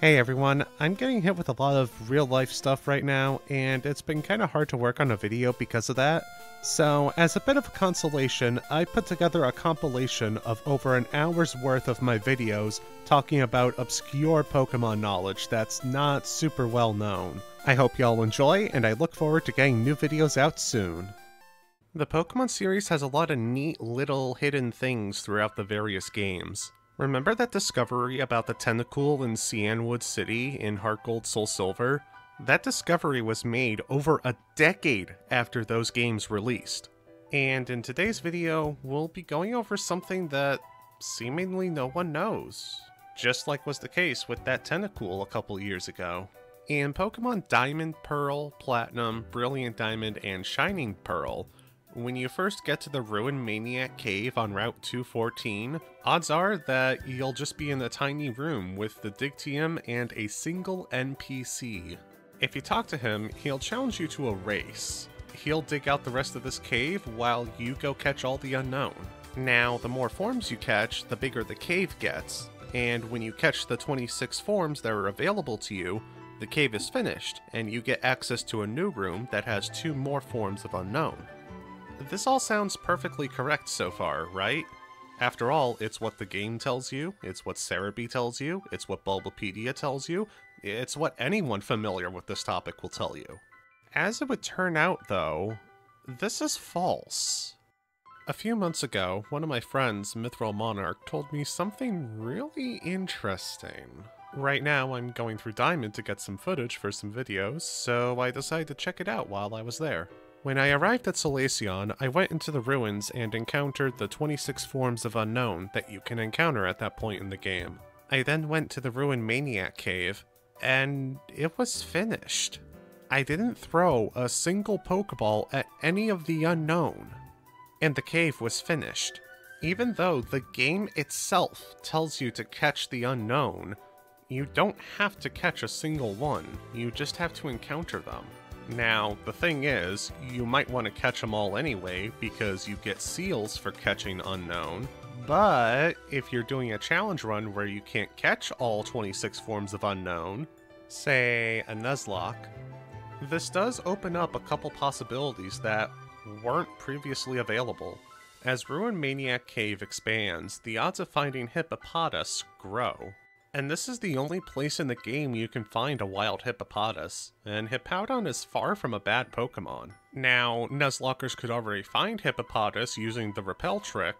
Hey everyone, I'm getting hit with a lot of real life stuff right now, and it's been kinda hard to work on a video because of that. So, as a bit of a consolation, I put together a compilation of over an hour's worth of my videos talking about obscure Pokemon knowledge that's not super well known. I hope y'all enjoy, and I look forward to getting new videos out soon. The Pokemon series has a lot of neat little hidden things throughout the various games. Remember that discovery about the Tentacool in Cianwood City in Heart Gold Soul Silver? That discovery was made over a decade after those games released. And in today's video, we'll be going over something that seemingly no one knows, just like was the case with that Tentacool a couple years ago. In Pokemon Diamond, Pearl, Platinum, Brilliant Diamond, and Shining Pearl, when you first get to the ruined Maniac Cave on Route 214, odds are that you'll just be in a tiny room with the Digtium and a single NPC. If you talk to him, he'll challenge you to a race. He'll dig out the rest of this cave while you go catch all the unknown. Now, the more forms you catch, the bigger the cave gets, and when you catch the 26 forms that are available to you, the cave is finished, and you get access to a new room that has 2 more forms of unknown. This all sounds perfectly correct so far, right? After all, it's what the game tells you, it's what Cerebi tells you, it's what Bulbapedia tells you, it's what anyone familiar with this topic will tell you. As it would turn out, though, this is false. A few months ago, one of my friends, Mithril Monarch, told me something really interesting. Right now, I'm going through Diamond to get some footage for some videos, so I decided to check it out while I was there. When I arrived at Colosseum, I went into the ruins and encountered the 26 forms of unknown that you can encounter at that point in the game. I then went to the ruined Maniac Cave, and it was finished. I didn't throw a single Pokeball at any of the unknown, and the cave was finished. Even though the game itself tells you to catch the unknown, you don't have to catch a single one, you just have to encounter them. Now, the thing is, you might want to catch them all anyway, because you get seals for catching unknown, but if you're doing a challenge run where you can't catch all 26 forms of unknown, say a Nuzlocke, this does open up a couple possibilities that weren't previously available. As Ruined Maniac Cave expands, the odds of finding Hippopotas grow. And this is the only place in the game you can find a wild Hippopotas, and Hippowdon is far from a bad Pokemon. Now, Nuzlockers could already find Hippopotas using the Repel trick,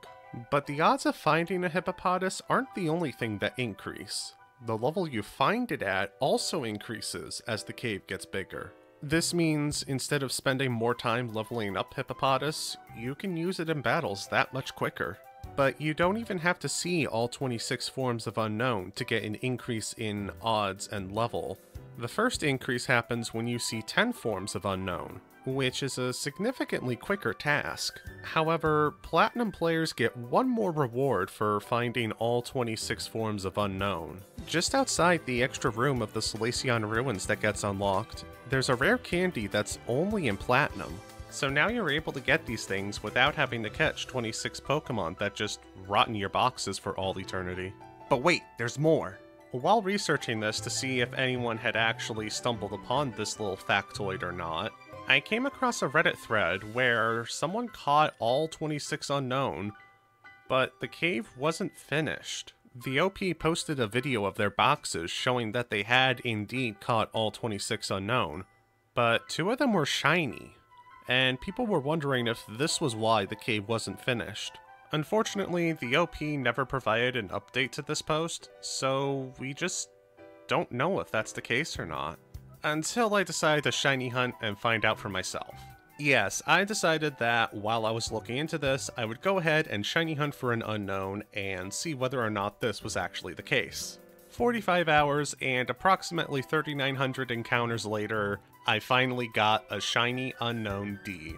but the odds of finding a Hippopotas aren't the only thing that increase. The level you find it at also increases as the cave gets bigger. This means instead of spending more time leveling up Hippopotas, you can use it in battles that much quicker. But you don't even have to see all 26 forms of unknown to get an increase in odds and level. The first increase happens when you see 10 forms of unknown, which is a significantly quicker task. However, Platinum players get one more reward for finding all 26 forms of unknown. Just outside the extra room of the Colosseum ruins that gets unlocked, there's a rare candy that's only in Platinum. So now you're able to get these things without having to catch 26 Pokemon that just rot in your boxes for all eternity. But wait, there's more! While researching this to see if anyone had actually stumbled upon this little factoid or not, I came across a Reddit thread where someone caught all 26 unknown, but the cave wasn't finished. The OP posted a video of their boxes showing that they had indeed caught all 26 unknown, but 2 of them were shiny. And people were wondering if this was why the cave wasn't finished. Unfortunately, the OP never provided an update to this post, so we just don't know if that's the case or not. Until I decided to shiny hunt and find out for myself. Yes, I decided that while I was looking into this, I would go ahead and shiny hunt for an unknown and see whether or not this was actually the case. 45 hours and approximately 3,900 encounters later, I finally got a shiny unknown D.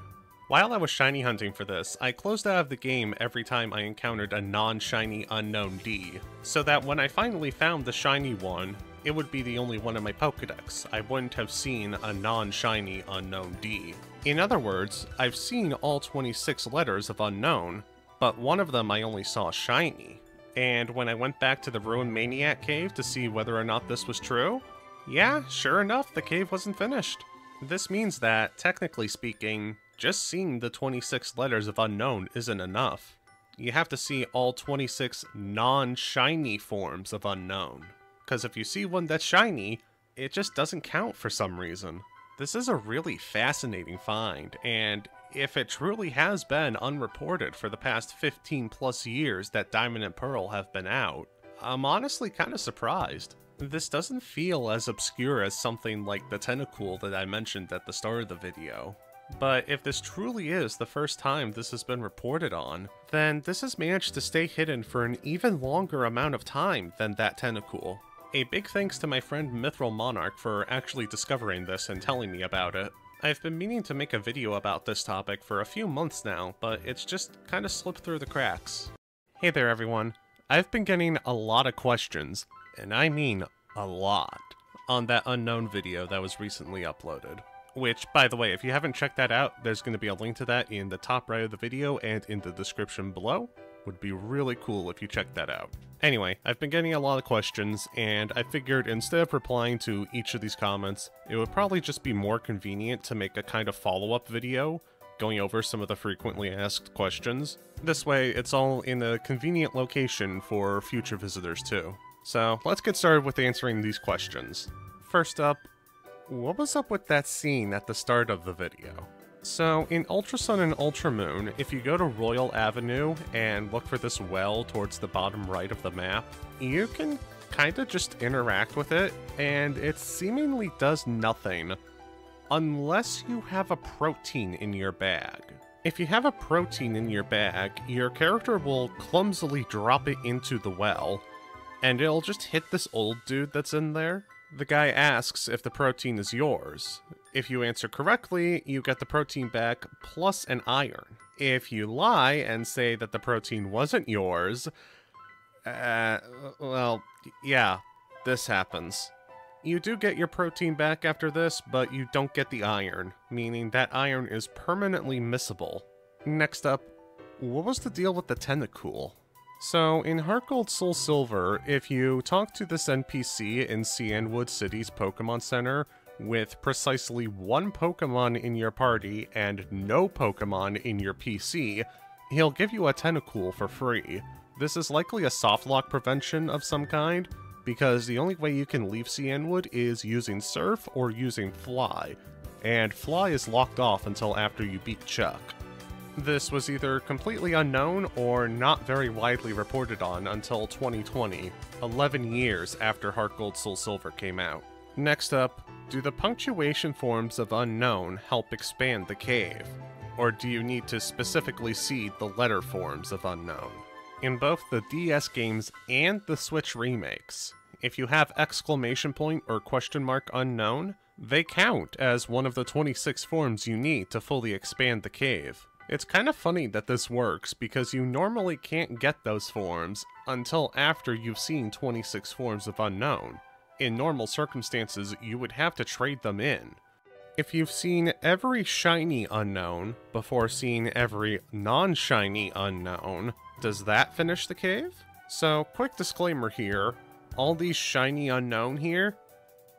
While I was shiny hunting for this, I closed out of the game every time I encountered a non-shiny unknown D, so that when I finally found the shiny one, it would be the only one in my Pokedex. I wouldn't have seen a non-shiny unknown D. In other words, I've seen all 26 letters of unknown, but one of them I only saw shiny. And when I went back to the ruined Maniac cave to see whether or not this was true, yeah, sure enough, the cave wasn't finished. This means that, technically speaking, just seeing the 26 letters of unknown isn't enough. You have to see all 26 non-shiny forms of unknown. Because if you see one that's shiny, it just doesn't count for some reason. This is a really fascinating find, and if it truly has been unreported for the past 15 plus years that Diamond and Pearl have been out, I'm honestly kind of surprised. This doesn't feel as obscure as something like the tentacle that I mentioned at the start of the video. But if this truly is the first time this has been reported on, then this has managed to stay hidden for an even longer amount of time than that tentacle. A big thanks to my friend Mithril Monarch for actually discovering this and telling me about it. I've been meaning to make a video about this topic for a few months now, but it's just kind of slipped through the cracks. Hey there everyone. I've been getting a lot of questions, and I mean a lot, on that unknown video that was recently uploaded. Which, by the way, if you haven't checked that out, there's going to be a link to that in the top right of the video and in the description below. Would be really cool if you checked that out. Anyway, I've been getting a lot of questions, and I figured instead of replying to each of these comments, it would probably just be more convenient to make a kind of follow-up video going over some of the frequently asked questions. This way, it's all in a convenient location for future visitors too. So, let's get started with answering these questions. First up, what was up with that scene at the start of the video? So, in Ultrasun and Ultramoon, if you go to Royal Avenue and look for this well towards the bottom right of the map, you can kinda just interact with it, and it seemingly does nothing. Unless you have a protein in your bag. If you have a protein in your bag, your character will clumsily drop it into the well, and it'll just hit this old dude that's in there. The guy asks if the protein is yours. If you answer correctly, you get the protein back plus an iron. If you lie and say that the protein wasn't yours, well, yeah, this happens. You do get your protein back after this, but you don't get the iron, meaning that iron is permanently missable. Next up, what was the deal with the tentacle? So, in Heart Gold Soul Silver, if you talk to this NPC in Cianwood City's Pokemon Center with precisely one Pokemon in your party and no Pokemon in your PC, he'll give you a tentacle for free. This is likely a soft lock prevention of some kind, because the only way you can leave Cianwood is using Surf or using Fly, and Fly is locked off until after you beat Chuck. This was either completely unknown or not very widely reported on until 2020, 11 years after Heart Gold Soul Silver came out. Next up, do the punctuation forms of unknown help expand the cave? Or do you need to specifically see the letter forms of unknown? In both the DS games and the Switch remakes, if you have exclamation point or question mark unknown, they count as one of the 26 forms you need to fully expand the cave. It's kind of funny that this works because you normally can't get those forms until after you've seen 26 forms of unknown. In normal circumstances, you would have to trade them in. If you've seen every shiny unknown before seeing every non-shiny unknown, does that finish the cave? So, quick disclaimer here, all these shiny unknown here,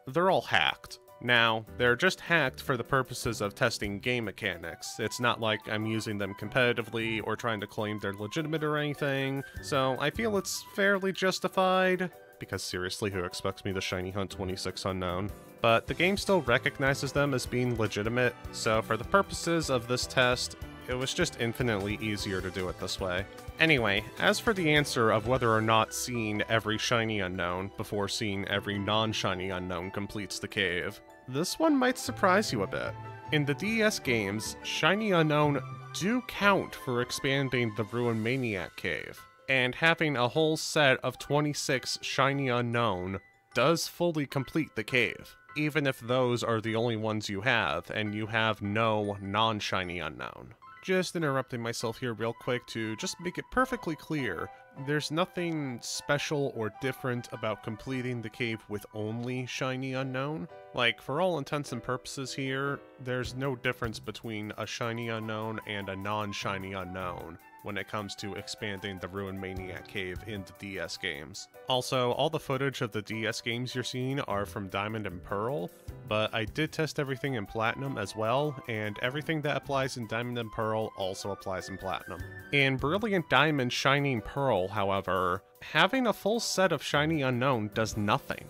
they're all hacked. Now, they're just hacked for the purposes of testing game mechanics. It's not like I'm using them competitively or trying to claim they're legitimate or anything, so I feel it's fairly justified, because seriously, who expects me to shiny hunt 26 unknown? But the game still recognizes them as being legitimate, so for the purposes of this test, it was just infinitely easier to do it this way. Anyway, as for the answer of whether or not seeing every shiny unknown before seeing every non-shiny unknown completes the cave, this one might surprise you a bit. In the DS games, shiny unknown do count for expanding the Ruined Maniac cave, and having a whole set of 26 shiny unknown does fully complete the cave, even if those are the only ones you have and you have no non-shiny unknown. Just interrupting myself here real quick to just make it perfectly clear, there's nothing special or different about completing the cave with only shiny unknown. Like, for all intents and purposes here, there's no difference between a shiny unknown and a non-shiny unknown. when it comes to expanding the Ruined Maniac Cave into DS games. Also, all the footage of the DS games you're seeing are from Diamond and Pearl, but I did test everything in Platinum as well, and everything that applies in Diamond and Pearl also applies in Platinum. In Brilliant Diamond Shining Pearl, however, having a full set of Shiny Unknown does nothing.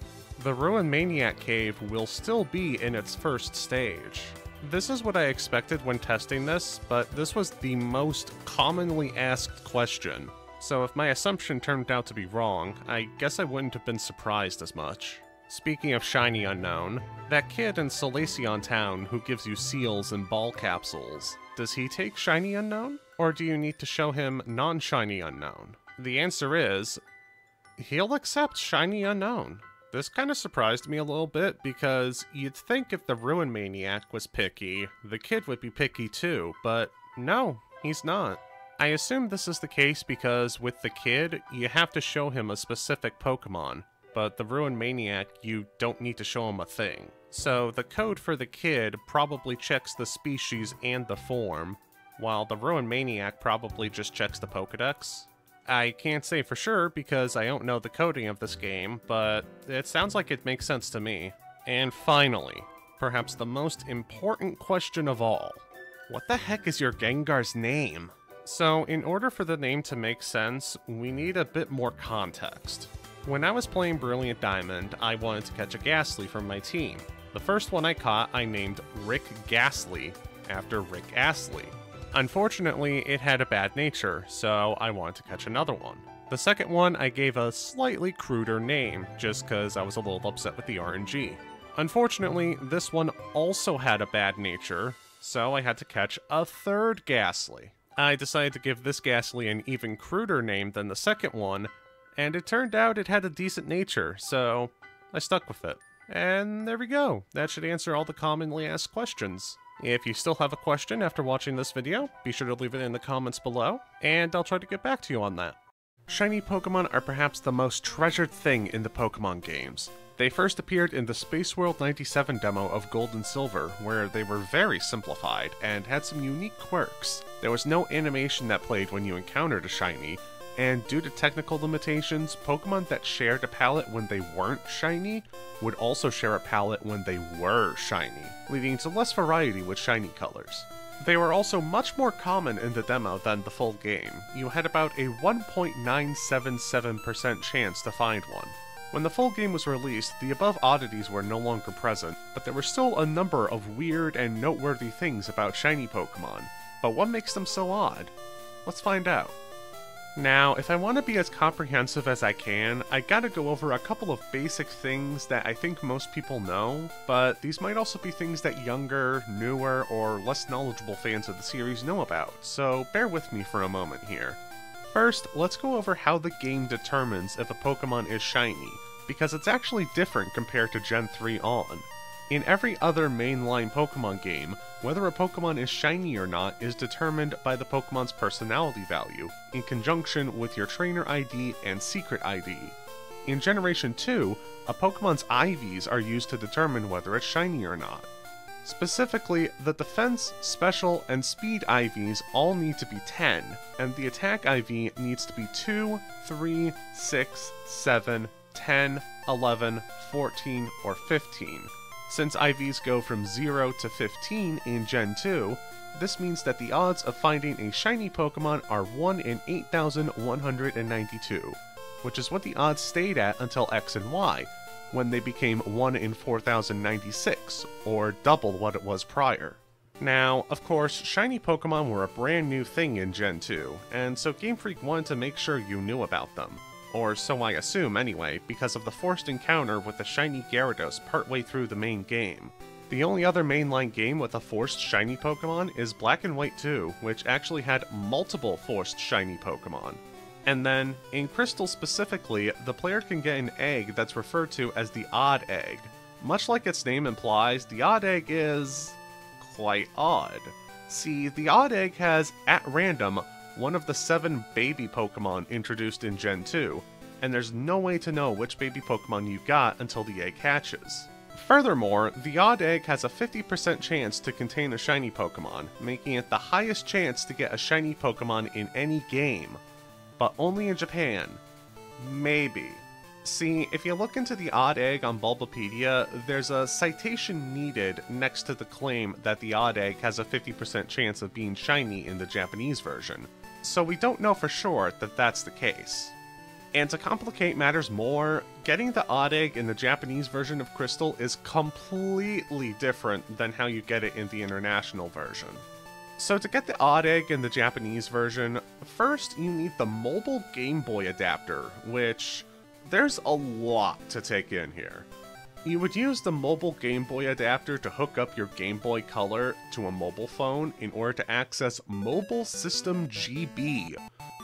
The Ruined Maniac Cave will still be in its first stage. This is what I expected when testing this, but this was the most commonly asked question. So if my assumption turned out to be wrong, I guess I wouldn't have been surprised as much. Speaking of Shiny Unknown, that kid in Colosseum Town who gives you seals and ball capsules, does he take Shiny Unknown? Or do you need to show him non-Shiny Unknown? The answer is, he'll accept Shiny Unknown. This kind of surprised me a little bit, because you'd think if the Ruin Maniac was picky, the kid would be picky too, but no, he's not. I assume this is the case because with the kid, you have to show him a specific Pokemon, but the Ruin Maniac, you don't need to show him a thing. So the code for the kid probably checks the species and the form, while the Ruin Maniac probably just checks the Pokedex. I can't say for sure because I don't know the coding of this game, but it sounds like it makes sense to me. And finally, perhaps the most important question of all. What the heck is your Gengar's name? So, in order for the name to make sense, we need a bit more context. When I was playing Brilliant Diamond, I wanted to catch a Ghastly from my team. The first one I caught, I named Rick Ghastly, after Rick Astley. Unfortunately, it had a bad nature, so I wanted to catch another one. The second one I gave a slightly cruder name, just cause I was a little upset with the RNG. Unfortunately, this one also had a bad nature, so I had to catch a third Ghastly. I decided to give this Ghastly an even cruder name than the second one, and it turned out it had a decent nature, so I stuck with it. And there we go. That should answer all the commonly asked questions. If you still have a question after watching this video, be sure to leave it in the comments below, and I'll try to get back to you on that. Shiny Pokemon are perhaps the most treasured thing in the Pokemon games. They first appeared in the Space World 97 demo of Gold and Silver, where they were very simplified and had some unique quirks. There was no animation that played when you encountered a shiny, and due to technical limitations, Pokemon that shared a palette when they weren't shiny would also share a palette when they were shiny, leading to less variety with shiny colors. They were also much more common in the demo than the full game. You had about a 1.977% chance to find one. When the full game was released, the above oddities were no longer present, but there were still a number of weird and noteworthy things about shiny Pokemon. But what makes them so odd? Let's find out. Now, if I want to be as comprehensive as I can, I gotta go over a couple of basic things that I think most people know, but these might also be things that younger, newer, or less knowledgeable fans of the series know about, so bear with me for a moment here. First, let's go over how the game determines if a Pokemon is shiny, because it's actually different compared to Gen 3 on. In every other mainline Pokemon game, whether a Pokemon is shiny or not is determined by the Pokemon's personality value, in conjunction with your Trainer ID and Secret ID. In Generation 2, a Pokemon's IVs are used to determine whether it's shiny or not. Specifically, the Defense, Special, and Speed IVs all need to be 10, and the Attack IV needs to be 2, 3, 6, 7, 10, 11, 14, or 15. Since IVs go from 0 to 15 in Gen 2, this means that the odds of finding a shiny Pokemon are 1 in 8,192, which is what the odds stayed at until X and Y, when they became 1 in 4,096, or double what it was prior. Now, of course, shiny Pokemon were a brand new thing in Gen 2, and so Game Freak wanted to make sure you knew about them. Or so I assume anyway, because of the forced encounter with the shiny Gyarados partway through the main game. The only other mainline game with a forced shiny Pokemon is Black and White 2, which actually had multiple forced shiny Pokemon. And then, in Crystal specifically, the player can get an egg that's referred to as the Odd Egg. Much like its name implies, the Odd Egg is quite odd. See, the Odd Egg has, at random, one of the 7 baby Pokemon introduced in Gen 2, and there's no way to know which baby Pokemon you got until the egg hatches. Furthermore, the odd egg has a 50% chance to contain a shiny Pokemon, making it the highest chance to get a shiny Pokemon in any game. But only in Japan. Maybe. See, if you look into the odd egg on Bulbapedia, there's a citation needed next to the claim that the odd egg has a 50% chance of being shiny in the Japanese version, so we don't know for sure that that's the case. And to complicate matters more, getting the odd egg in the Japanese version of Crystal is completely different than how you get it in the international version. So to get the odd egg in the Japanese version, first you need the mobile Game Boy adapter, which there's a lot to take in here. You would use the mobile Game Boy adapter to hook up your Game Boy Color to a mobile phone in order to access Mobile System GB,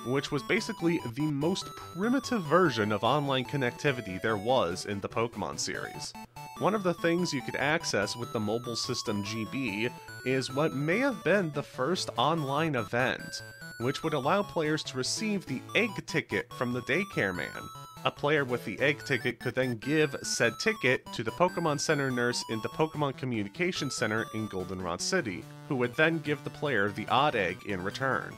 which was basically the most primitive version of online connectivity there was in the Pokemon series. One of the things you could access with the Mobile System GB is what may have been the first online event, which would allow players to receive the egg ticket from the daycare man. A player with the egg ticket could then give said ticket to the Pokemon Center nurse in the Pokemon Communication Center in Goldenrod City, who would then give the player the odd egg in return.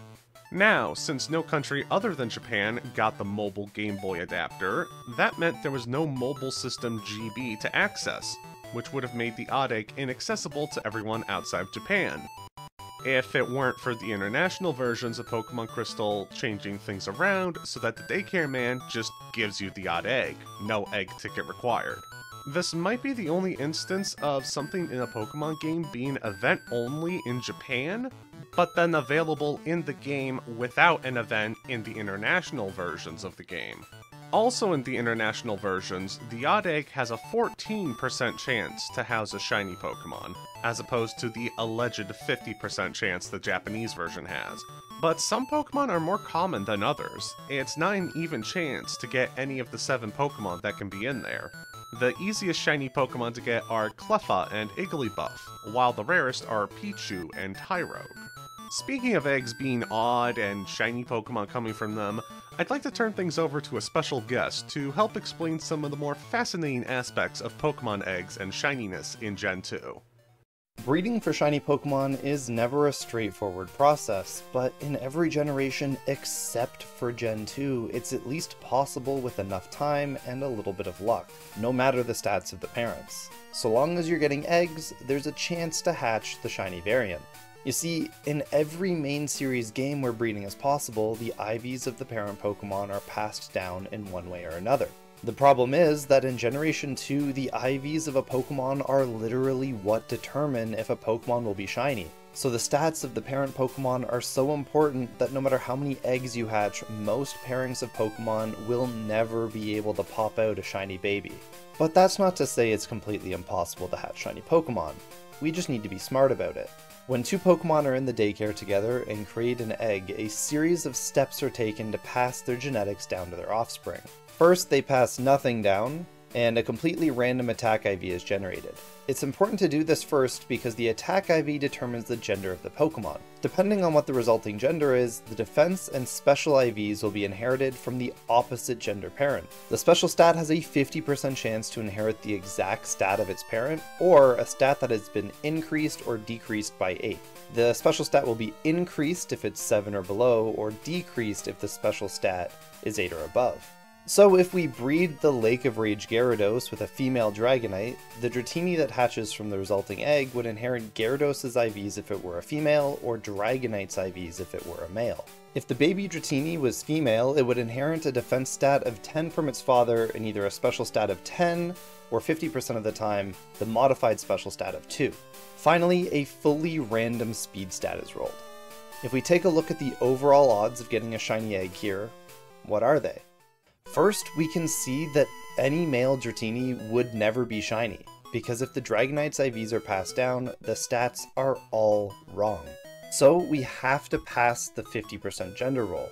Now, since no country other than Japan got the mobile Game Boy adapter, that meant there was no Mobile System GB to access, which would have made the odd egg inaccessible to everyone outside of Japan. If it weren't for the international versions of Pokemon Crystal changing things around so that the daycare man just gives you the odd egg, no egg ticket required. This might be the only instance of something in a Pokemon game being event only in Japan, but then available in the game without an event in the international versions of the game. Also in the international versions, the odd egg has a 14% chance to house a shiny Pokemon, as opposed to the alleged 50% chance the Japanese version has. But some Pokemon are more common than others. It's not an even chance to get any of the 7 Pokemon that can be in there. The easiest shiny Pokemon to get are Cleffa and Igglybuff, while the rarest are Pichu and Tyrogue. Speaking of eggs being odd and shiny Pokemon coming from them, I'd like to turn things over to a special guest to help explain some of the more fascinating aspects of Pokemon eggs and shininess in Gen 2. Breeding for shiny Pokemon is never a straightforward process, but in every generation except for Gen 2, it's at least possible with enough time and a little bit of luck, no matter the stats of the parents. So long as you're getting eggs, there's a chance to hatch the shiny variant. You see, in every main series game where breeding is possible, the IVs of the parent Pokemon are passed down in one way or another. The problem is that in Generation 2, the IVs of a Pokemon are literally what determine if a Pokemon will be shiny. So the stats of the parent Pokemon are so important that no matter how many eggs you hatch, most pairings of Pokemon will never be able to pop out a shiny baby. But that's not to say it's completely impossible to hatch shiny Pokemon. We just need to be smart about it. When 2 Pokemon are in the daycare together and create an egg, a series of steps are taken to pass their genetics down to their offspring. First, they pass nothing down, and a completely random attack IV is generated. It's important to do this first because the attack IV determines the gender of the Pokemon. Depending on what the resulting gender is, the defense and special IVs will be inherited from the opposite gender parent. The special stat has a 50% chance to inherit the exact stat of its parent, or a stat that has been increased or decreased by 8. The special stat will be increased if it's 7 or below, or decreased if the special stat is 8 or above. So if we breed the Lake of Rage Gyarados with a female Dragonite, the Dratini that hatches from the resulting egg would inherit Gyarados' IVs if it were a female, or Dragonite's IVs if it were a male. If the baby Dratini was female, it would inherit a defense stat of 10 from its father and either a special stat of 10, or 50% of the time, the modified special stat of 2. Finally, a fully random speed stat is rolled. If we take a look at the overall odds of getting a shiny egg here, what are they? First, we can see that any male Dratini would never be shiny, because if the Dragonite's IVs are passed down, the stats are all wrong. So we have to pass the 50% gender roll.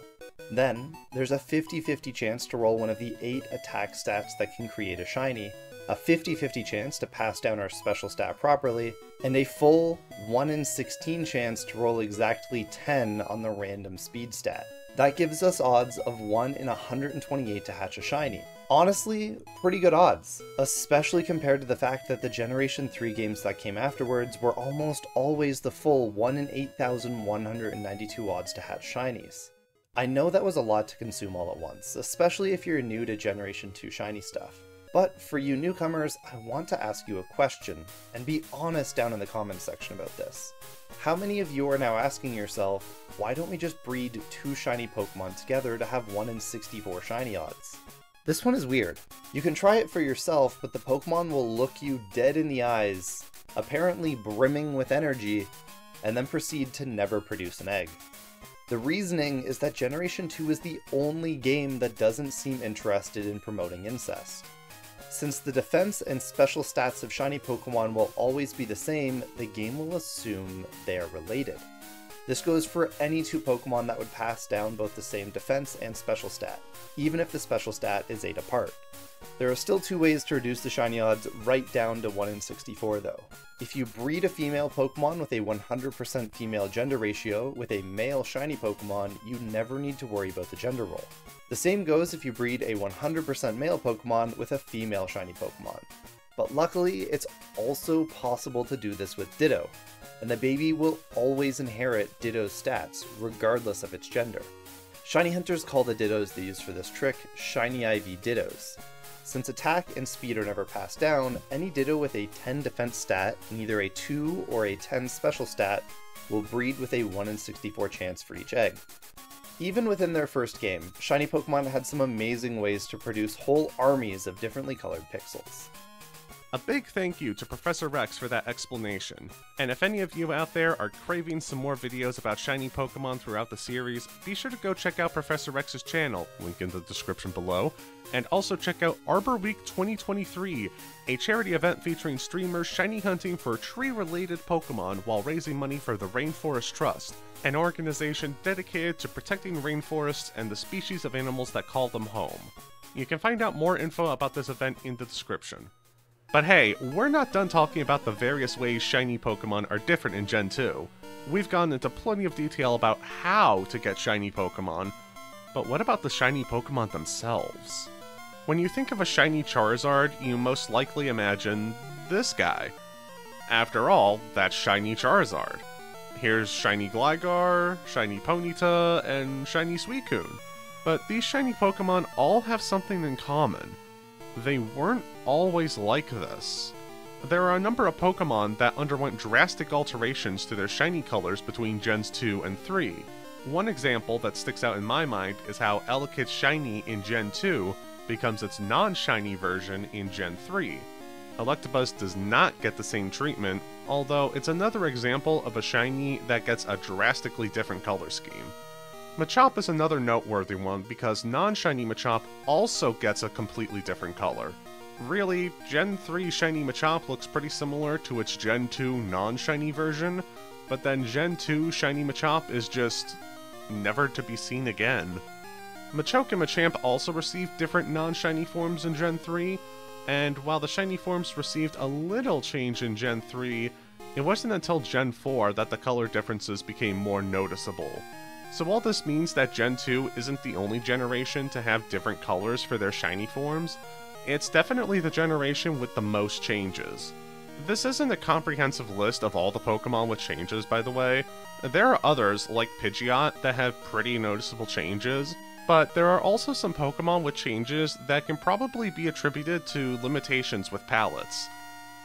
Then, there's a 50-50 chance to roll one of the 8 attack stats that can create a shiny, a 50-50 chance to pass down our special stat properly, and a full 1 in 16 chance to roll exactly 10 on the random speed stat. That gives us odds of 1 in 128 to hatch a shiny. Honestly, pretty good odds, especially compared to the fact that the Generation 3 games that came afterwards were almost always the full 1 in 8,192 odds to hatch shinies. I know that was a lot to consume all at once, especially if you're new to Generation 2 shiny stuff. But for you newcomers, I want to ask you a question, and be honest down in the comments section about this. How many of you are now asking yourself, why don't we just breed 2 shiny Pokemon together to have 1 in 64 shiny odds? This one is weird. You can try it for yourself, but the Pokemon will look you dead in the eyes, apparently brimming with energy, and then proceed to never produce an egg. The reasoning is that Generation 2 is the only game that doesn't seem interested in promoting incest. Since the defense and special stats of shiny Pokemon will always be the same, the game will assume they are related. This goes for any 2 Pokemon that would pass down both the same defense and special stat, even if the special stat is 8 apart. There are still 2 ways to reduce the shiny odds right down to 1 in 64 though. If you breed a female Pokemon with a 100% female gender ratio with a male shiny Pokemon, you never need to worry about the gender role. The same goes if you breed a 100% male Pokemon with a female shiny Pokemon. But luckily, it's also possible to do this with Ditto, and the baby will always inherit Ditto's stats, regardless of its gender. Shiny hunters call the Dittos they use for this trick Shiny IV Dittos. Since attack and speed are never passed down, any Ditto with a 10 defense stat and either a 2 or a 10 special stat will breed with a 1 in 64 chance for each egg. Even within their first game, shiny Pokemon had some amazing ways to produce whole armies of differently colored pixels. A big thank you to Professor Rex for that explanation. And if any of you out there are craving some more videos about shiny Pokemon throughout the series, be sure to go check out Professor Rex's channel, link in the description below, and also check out Arbor Week 2023, a charity event featuring streamers shiny hunting for tree-related Pokemon while raising money for the Rainforest Trust, an organization dedicated to protecting rainforests and the species of animals that call them home. You can find out more info about this event in the description. But hey, we're not done talking about the various ways shiny Pokemon are different in Gen 2. We've gone into plenty of detail about how to get shiny Pokemon, but what about the shiny Pokemon themselves? When you think of a shiny Charizard, you most likely imagine this guy. After all, that's shiny Charizard. Here's shiny Gligar, shiny Ponyta, and shiny Suicune. But these shiny Pokemon all have something in common. They weren't always like this. There are a number of Pokemon that underwent drastic alterations to their shiny colors between Gens 2 and 3. One example that sticks out in my mind is how Elekid's shiny in Gen 2 becomes its non-shiny version in Gen 3. Electabuzz does not get the same treatment, although it's another example of a shiny that gets a drastically different color scheme. Machop is another noteworthy one because non-shiny Machop also gets a completely different color. Really, Gen 3 shiny Machop looks pretty similar to its Gen 2 non-shiny version, but then Gen 2 shiny Machop is just never to be seen again. Machoke and Machamp also received different non-shiny forms in Gen 3, and while the shiny forms received a little change in Gen 3, it wasn't until Gen 4 that the color differences became more noticeable. So while this means that Gen 2 isn't the only generation to have different colors for their shiny forms, it's definitely the generation with the most changes. This isn't a comprehensive list of all the Pokemon with changes, by the way. There are others, like Pidgeot, that have pretty noticeable changes, but there are also some Pokemon with changes that can probably be attributed to limitations with palettes.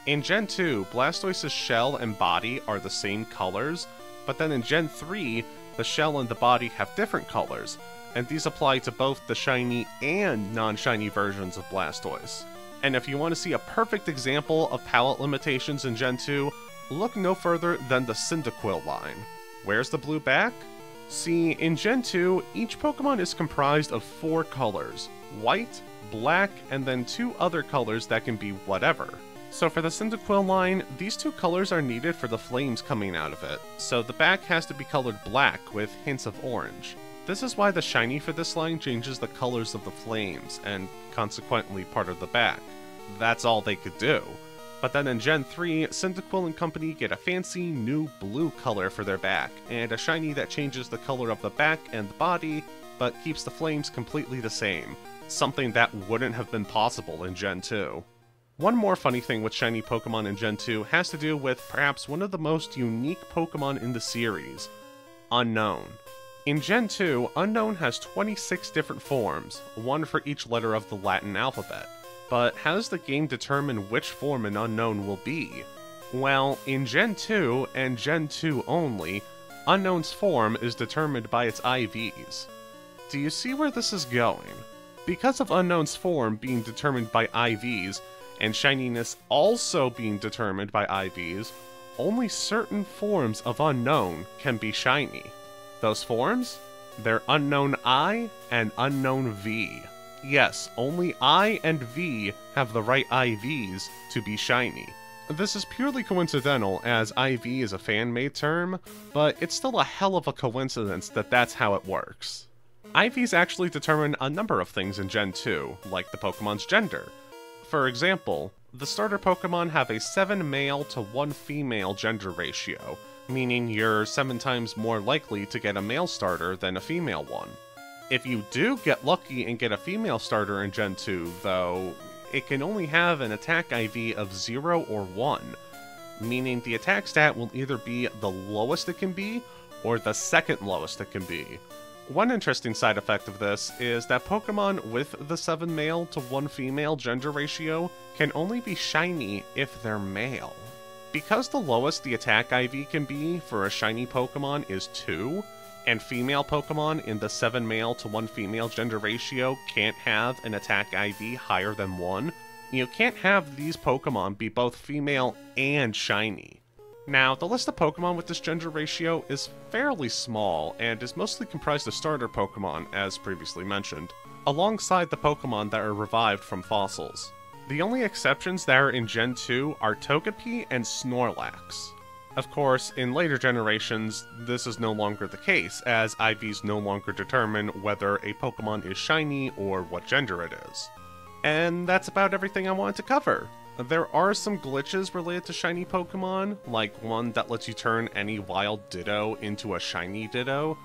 In Gen 2, Blastoise's shell and body are the same colors, but then in Gen 3, the shell and the body have different colors, and these apply to both the shiny and non-shiny versions of Blastoise. And if you want to see a perfect example of palette limitations in Gen 2, look no further than the Cyndaquil line. Where's the blue back? See, in Gen 2, each Pokemon is comprised of 4 colors: white, black, and then 2 other colors that can be whatever. So for the Cyndaquil line, these 2 colors are needed for the flames coming out of it, so the back has to be colored black with hints of orange. This is why the shiny for this line changes the colors of the flames, and consequently part of the back. That's all they could do. But then in Gen 3, Cyndaquil and company get a fancy new blue color for their back, and a shiny that changes the color of the back and the body, but keeps the flames completely the same. something that wouldn't have been possible in Gen 2. One more funny thing with shiny Pokemon in Gen 2 has to do with perhaps one of the most unique Pokemon in the series, Unknown. In Gen 2, Unknown has 26 different forms, one for each letter of the Latin alphabet. But how does the game determine which form an Unknown will be? Well, in Gen 2, and Gen 2 only, Unknown's form is determined by its IVs. Do you see where this is going? Because of Unknown's form being determined by IVs, and shininess also being determined by IVs, only certain forms of Unknown can be shiny. Those forms? They're Unknown I and Unknown V. Yes, only I and V have the right IVs to be shiny. This is purely coincidental, as IV is a fan-made term, but it's still a hell of a coincidence that that's how it works. IVs actually determine a number of things in Gen 2, like the Pokemon's gender. For example, the starter Pokemon have a 7 male to 1 female gender ratio, meaning you're 7 times more likely to get a male starter than a female one. If you do get lucky and get a female starter in Gen 2, though, it can only have an attack IV of 0 or 1, meaning the attack stat will either be the lowest it can be, or the second lowest it can be. One interesting side effect of this is that Pokemon with the 7 male to 1 female gender ratio can only be shiny if they're male. Because the lowest the attack IV can be for a shiny Pokemon is 2, and female Pokemon in the 7 male to 1 female gender ratio can't have an attack IV higher than 1, you can't have these Pokemon be both female and shiny. Now, the list of Pokemon with this gender ratio is fairly small, and is mostly comprised of starter Pokemon, as previously mentioned, alongside the Pokemon that are revived from fossils. The only exceptions that are in Gen 2 are Togepi and Snorlax. Of course, in later generations, this is no longer the case, as IVs no longer determine whether a Pokemon is shiny or what gender it is. And that's about everything I wanted to cover. There are some glitches related to shiny Pokemon, like one that lets you turn any wild Ditto into a shiny Ditto,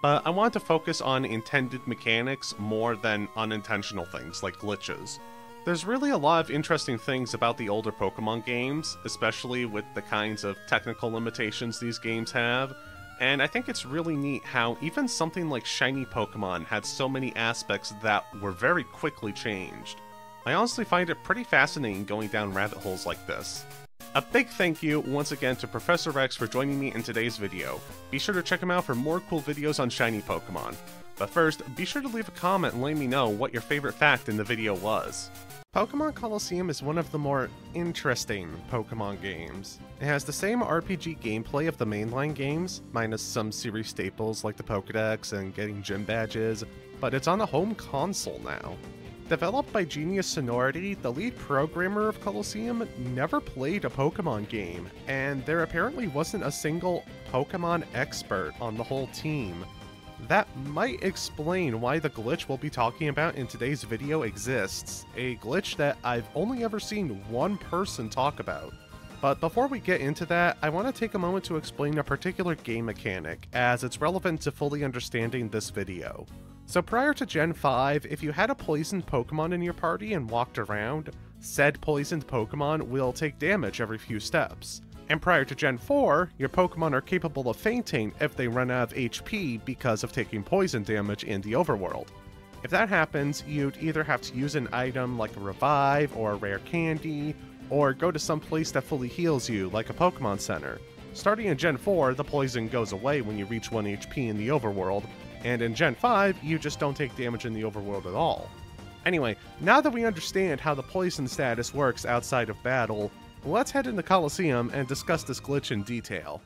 but I wanted to focus on intended mechanics more than unintentional things like glitches. There's really a lot of interesting things about the older Pokemon games, especially with the kinds of technical limitations these games have, and I think it's really neat how even something like shiny Pokemon had so many aspects that were very quickly changed. I honestly find it pretty fascinating going down rabbit holes like this. A big thank you once again to Professor X for joining me in today's video. Be sure to check him out for more cool videos on shiny Pokemon. But first, be sure to leave a comment and let me know what your favorite fact in the video was. Pokemon Colosseum is one of the more interesting Pokemon games. It has the same RPG gameplay of the mainline games, minus some series staples like the Pokédex and getting gym badges, but it's on a home console now. Developed by Genius Sonority, the lead programmer of Colosseum never played a Pokemon game, and there apparently wasn't a single Pokemon expert on the whole team. That might explain why the glitch we'll be talking about in today's video exists, a glitch that I've only ever seen one person talk about. But before we get into that, I want to take a moment to explain a particular game mechanic, as it's relevant to fully understanding this video. So prior to Gen 5, if you had a poisoned Pokemon in your party and walked around, said poisoned Pokemon will take damage every few steps. And prior to Gen 4, your Pokemon are capable of fainting if they run out of HP because of taking poison damage in the overworld. If that happens, you'd either have to use an item like a revive or a rare candy, or go to some place that fully heals you, like a Pokemon Center. Starting in Gen 4, the poison goes away when you reach 1 HP in the overworld, and in Gen 5, you just don't take damage in the overworld at all. Anyway, now that we understand how the poison status works outside of battle, let's head into Colosseum and discuss this glitch in detail.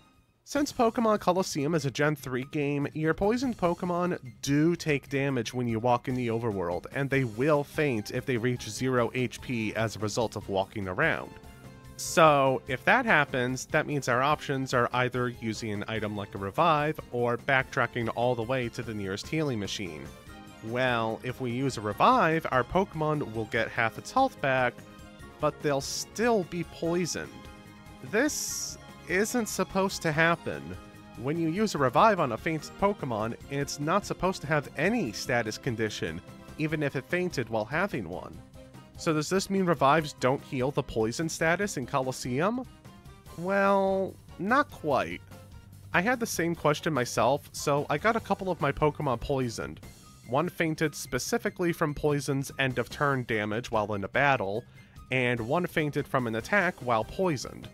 Since Pokemon Colosseum is a Gen 3 game, your poisoned Pokemon do take damage when you walk in the overworld, and they will faint if they reach 0 HP as a result of walking around. So, if that happens, that means our options are either using an item like a revive, or backtracking all the way to the nearest healing machine. Well, if we use a revive, our Pokemon will get half its health back, but they'll still be poisoned. This isn't supposed to happen. When you use a revive on a fainted Pokemon, it's not supposed to have any status condition, even if it fainted while having one. So does this mean revives don't heal the poison status in Colosseum? Well, not quite. I had the same question myself, so I got a couple of my Pokemon poisoned. One fainted specifically from poison's end of turn damage while in a battle, and one fainted from an attack while poisoned.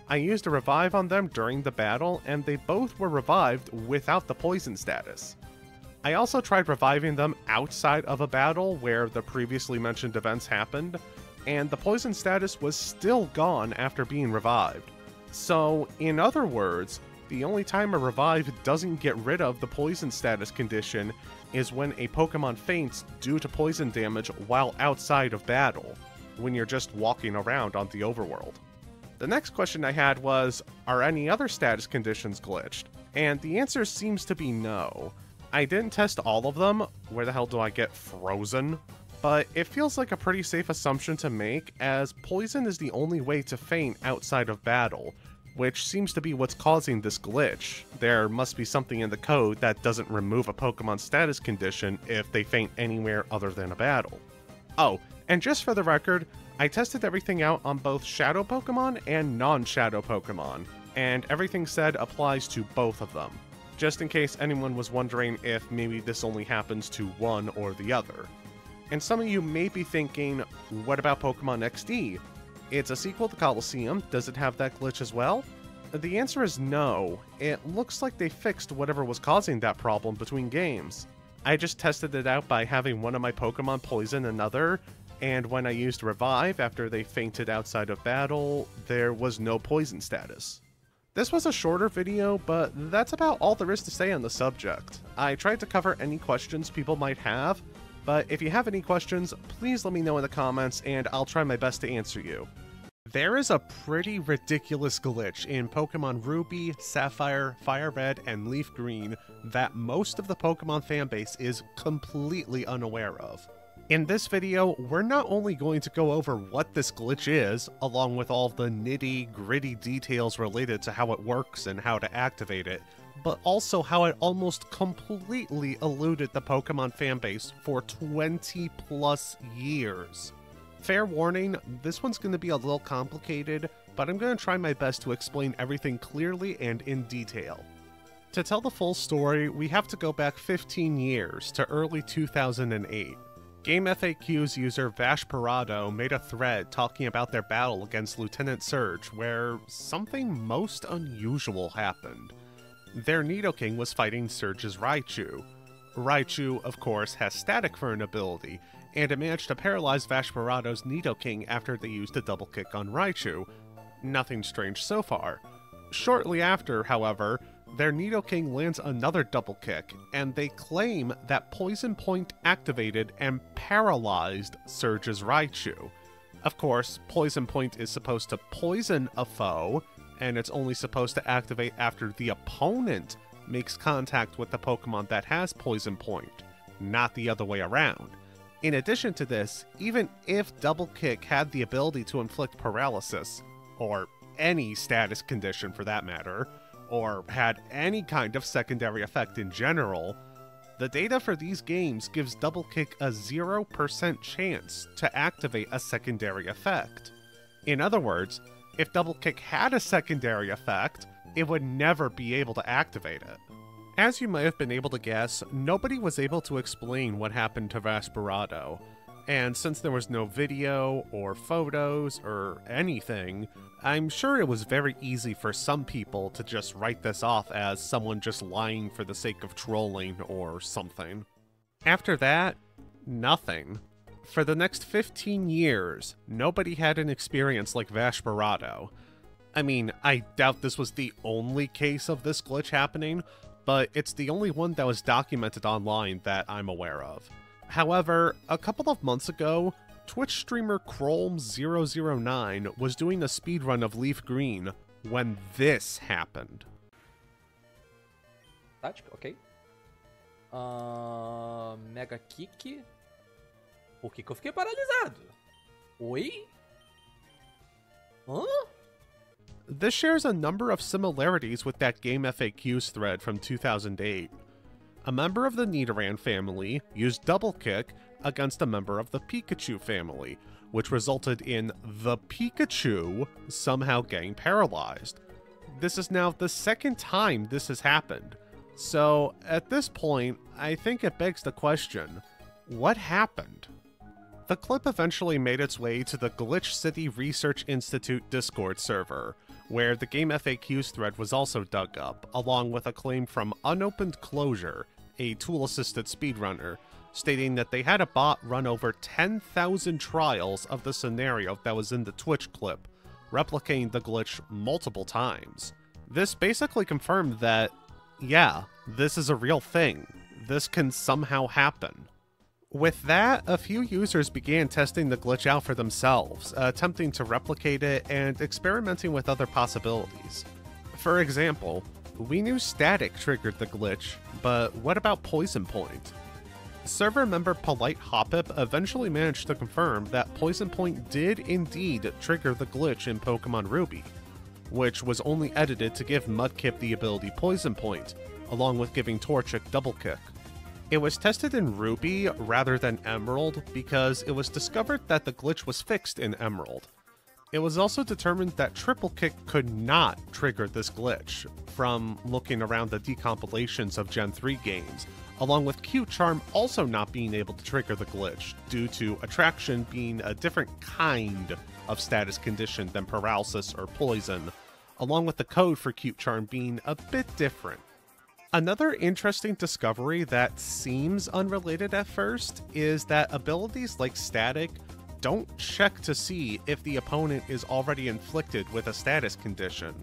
I used a revive on them during the battle, and they both were revived without the poison status. I also tried reviving them outside of a battle where the previously mentioned events happened, and the poison status was still gone after being revived. So, in other words, the only time a revive doesn't get rid of the poison status condition is when a Pokemon faints due to poison damage while outside of battle, when you're just walking around on the overworld. The next question I had was, are any other status conditions glitched? And the answer seems to be no. I didn't test all of them, where the hell do I get frozen? But it feels like a pretty safe assumption to make, as poison is the only way to faint outside of battle, which seems to be what's causing this glitch. There must be something in the code that doesn't remove a Pokemon status condition if they faint anywhere other than a battle. Oh, and just for the record, I tested everything out on both Shadow Pokemon and non-Shadow Pokemon, and everything said applies to both of them, just in case anyone was wondering if maybe this only happens to one or the other. And some of you may be thinking, what about Pokemon XD? It's a sequel to Colosseum, does it have that glitch as well? The answer is no. It looks like they fixed whatever was causing that problem between games. I just tested it out by having one of my Pokemon poison another, and when I used Revive after they fainted outside of battle, there was no poison status. This was a shorter video, but that's about all there is to say on the subject. I tried to cover any questions people might have, but if you have any questions, please let me know in the comments and I'll try my best to answer you. There is a pretty ridiculous glitch in Pokemon Ruby, Sapphire, Fire Red, and Leaf Green that most of the Pokemon fanbase is completely unaware of. In this video, we're not only going to go over what this glitch is, along with all the nitty-gritty details related to how it works and how to activate it, but also how it almost completely eluded the Pokemon fanbase for 20 plus years. Fair warning, this one's going to be a little complicated, but I'm going to try my best to explain everything clearly and in detail. To tell the full story, we have to go back 15 years to early 2008. Game FAQ's user Vashparado made a thread talking about their battle against Lieutenant Surge, where something most unusual happened. Their Nidoking was fighting Surge's Raichu. Raichu, of course, has Static for an ability, and it managed to paralyze Vashparado's Nidoking after they used a double kick on Raichu. Nothing strange so far. Shortly after, however, their Nidoking lands another double kick, and they claim that Poison Point activated and paralyzed Surge's Raichu. Of course, Poison Point is supposed to poison a foe, and it's only supposed to activate after the opponent makes contact with the Pokemon that has Poison Point, not the other way around. In addition to this, even if Double Kick had the ability to inflict paralysis, or any status condition for that matter, or had any kind of secondary effect in general, the data for these games gives Double Kick a 0% chance to activate a secondary effect. In other words, if Double Kick had a secondary effect, it would never be able to activate it. As you might have been able to guess, nobody was able to explain what happened to Vashparado, and since there was no video or photos or anything, I'm sure it was very easy for some people to just write this off as someone just lying for the sake of trolling or something. After that, nothing. For the next 15 years, nobody had an experience like Vashparado. I mean, I doubt this was the only case of this glitch happening, but it's the only one that was documented online that I'm aware of. However, a couple of months ago, Twitch streamer Chrome009 was doing a speedrun of Leaf Green when this happened. Tática, ok. Mega Kick. Por que eu fiquei paralisado? Oi? Hã? This shares a number of similarities with that Game FAQs thread from 2008. A member of the Nidoran family used Double Kick against a member of the Pikachu family, which resulted in the Pikachu somehow getting paralyzed. This is now the second time this has happened. So at this point, I think it begs the question, what happened? The clip eventually made its way to the Glitch City Research Institute Discord server, where the game FAQs thread was also dug up, along with a claim from Unopened Closure, a tool-assisted speedrunner, stating that they had a bot run over 10,000 trials of the scenario that was in the Twitch clip, replicating the glitch multiple times. This basically confirmed that, yeah, this is a real thing. This can somehow happen. With that, a few users began testing the glitch out for themselves, attempting to replicate it and experimenting with other possibilities. For example, we knew static triggered the glitch, but what about Poison Point? Server member Polite Hoppip eventually managed to confirm that Poison Point did indeed trigger the glitch in Pokemon Ruby, which was only edited to give Mudkip the ability Poison Point, along with giving Torchic Double Kick. It was tested in Ruby rather than Emerald because it was discovered that the glitch was fixed in Emerald. It was also determined that Triple Kick could not trigger this glitch from looking around the decompilations of Gen 3 games, along with Cute Charm also not being able to trigger the glitch due to Attraction being a different kind of status condition than Paralysis or Poison, along with the code for Cute Charm being a bit different. Another interesting discovery that seems unrelated at first is that abilities like Static don't check to see if the opponent is already inflicted with a status condition.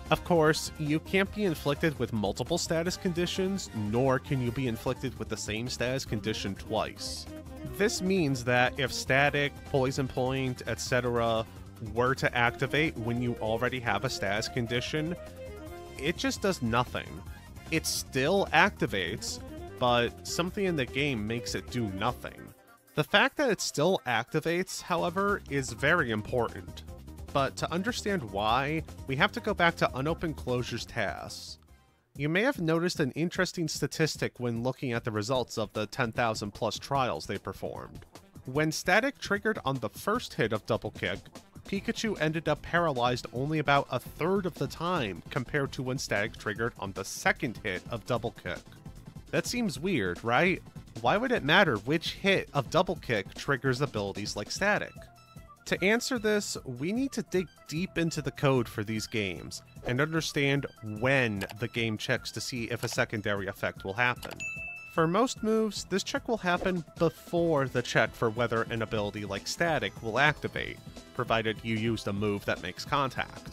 Of course, you can't be inflicted with multiple status conditions, nor can you be inflicted with the same status condition twice. This means that if Static, Poison Point, etc. were to activate when you already have a status condition, it just does nothing. It still activates, but something in the game makes it do nothing. The fact that it still activates, however, is very important. But to understand why, we have to go back to Unopened Closure's tasks. You may have noticed an interesting statistic when looking at the results of the 10,000 plus trials they performed. When Static triggered on the first hit of Double Kick, Pikachu ended up paralyzed only about a third of the time compared to when Static triggered on the second hit of Double Kick. That seems weird, right? Why would it matter which hit of Double Kick triggers abilities like Static? To answer this, we need to dig deep into the code for these games and understand when the game checks to see if a secondary effect will happen. For most moves, this check will happen before the check for whether an ability like Static will activate, provided you used a move that makes contact.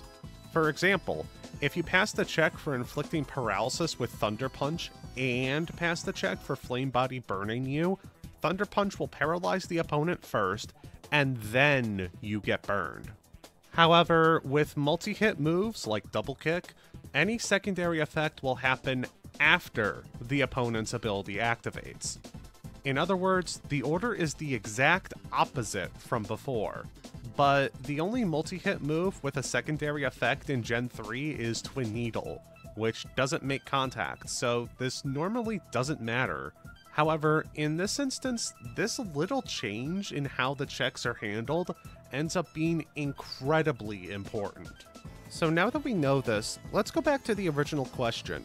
For example, if you pass the check for inflicting paralysis with Thunder Punch and pass the check for Flame Body burning you, Thunder Punch will paralyze the opponent first, and then you get burned. However, with multi-hit moves like Double Kick, any secondary effect will happen after the opponent's ability activates. In other words, the order is the exact opposite from before. But the only multi-hit move with a secondary effect in Gen 3 is Twin Needle, which doesn't make contact, so this normally doesn't matter. However, in this instance, this little change in how the checks are handled ends up being incredibly important. So now that we know this, let's go back to the original question.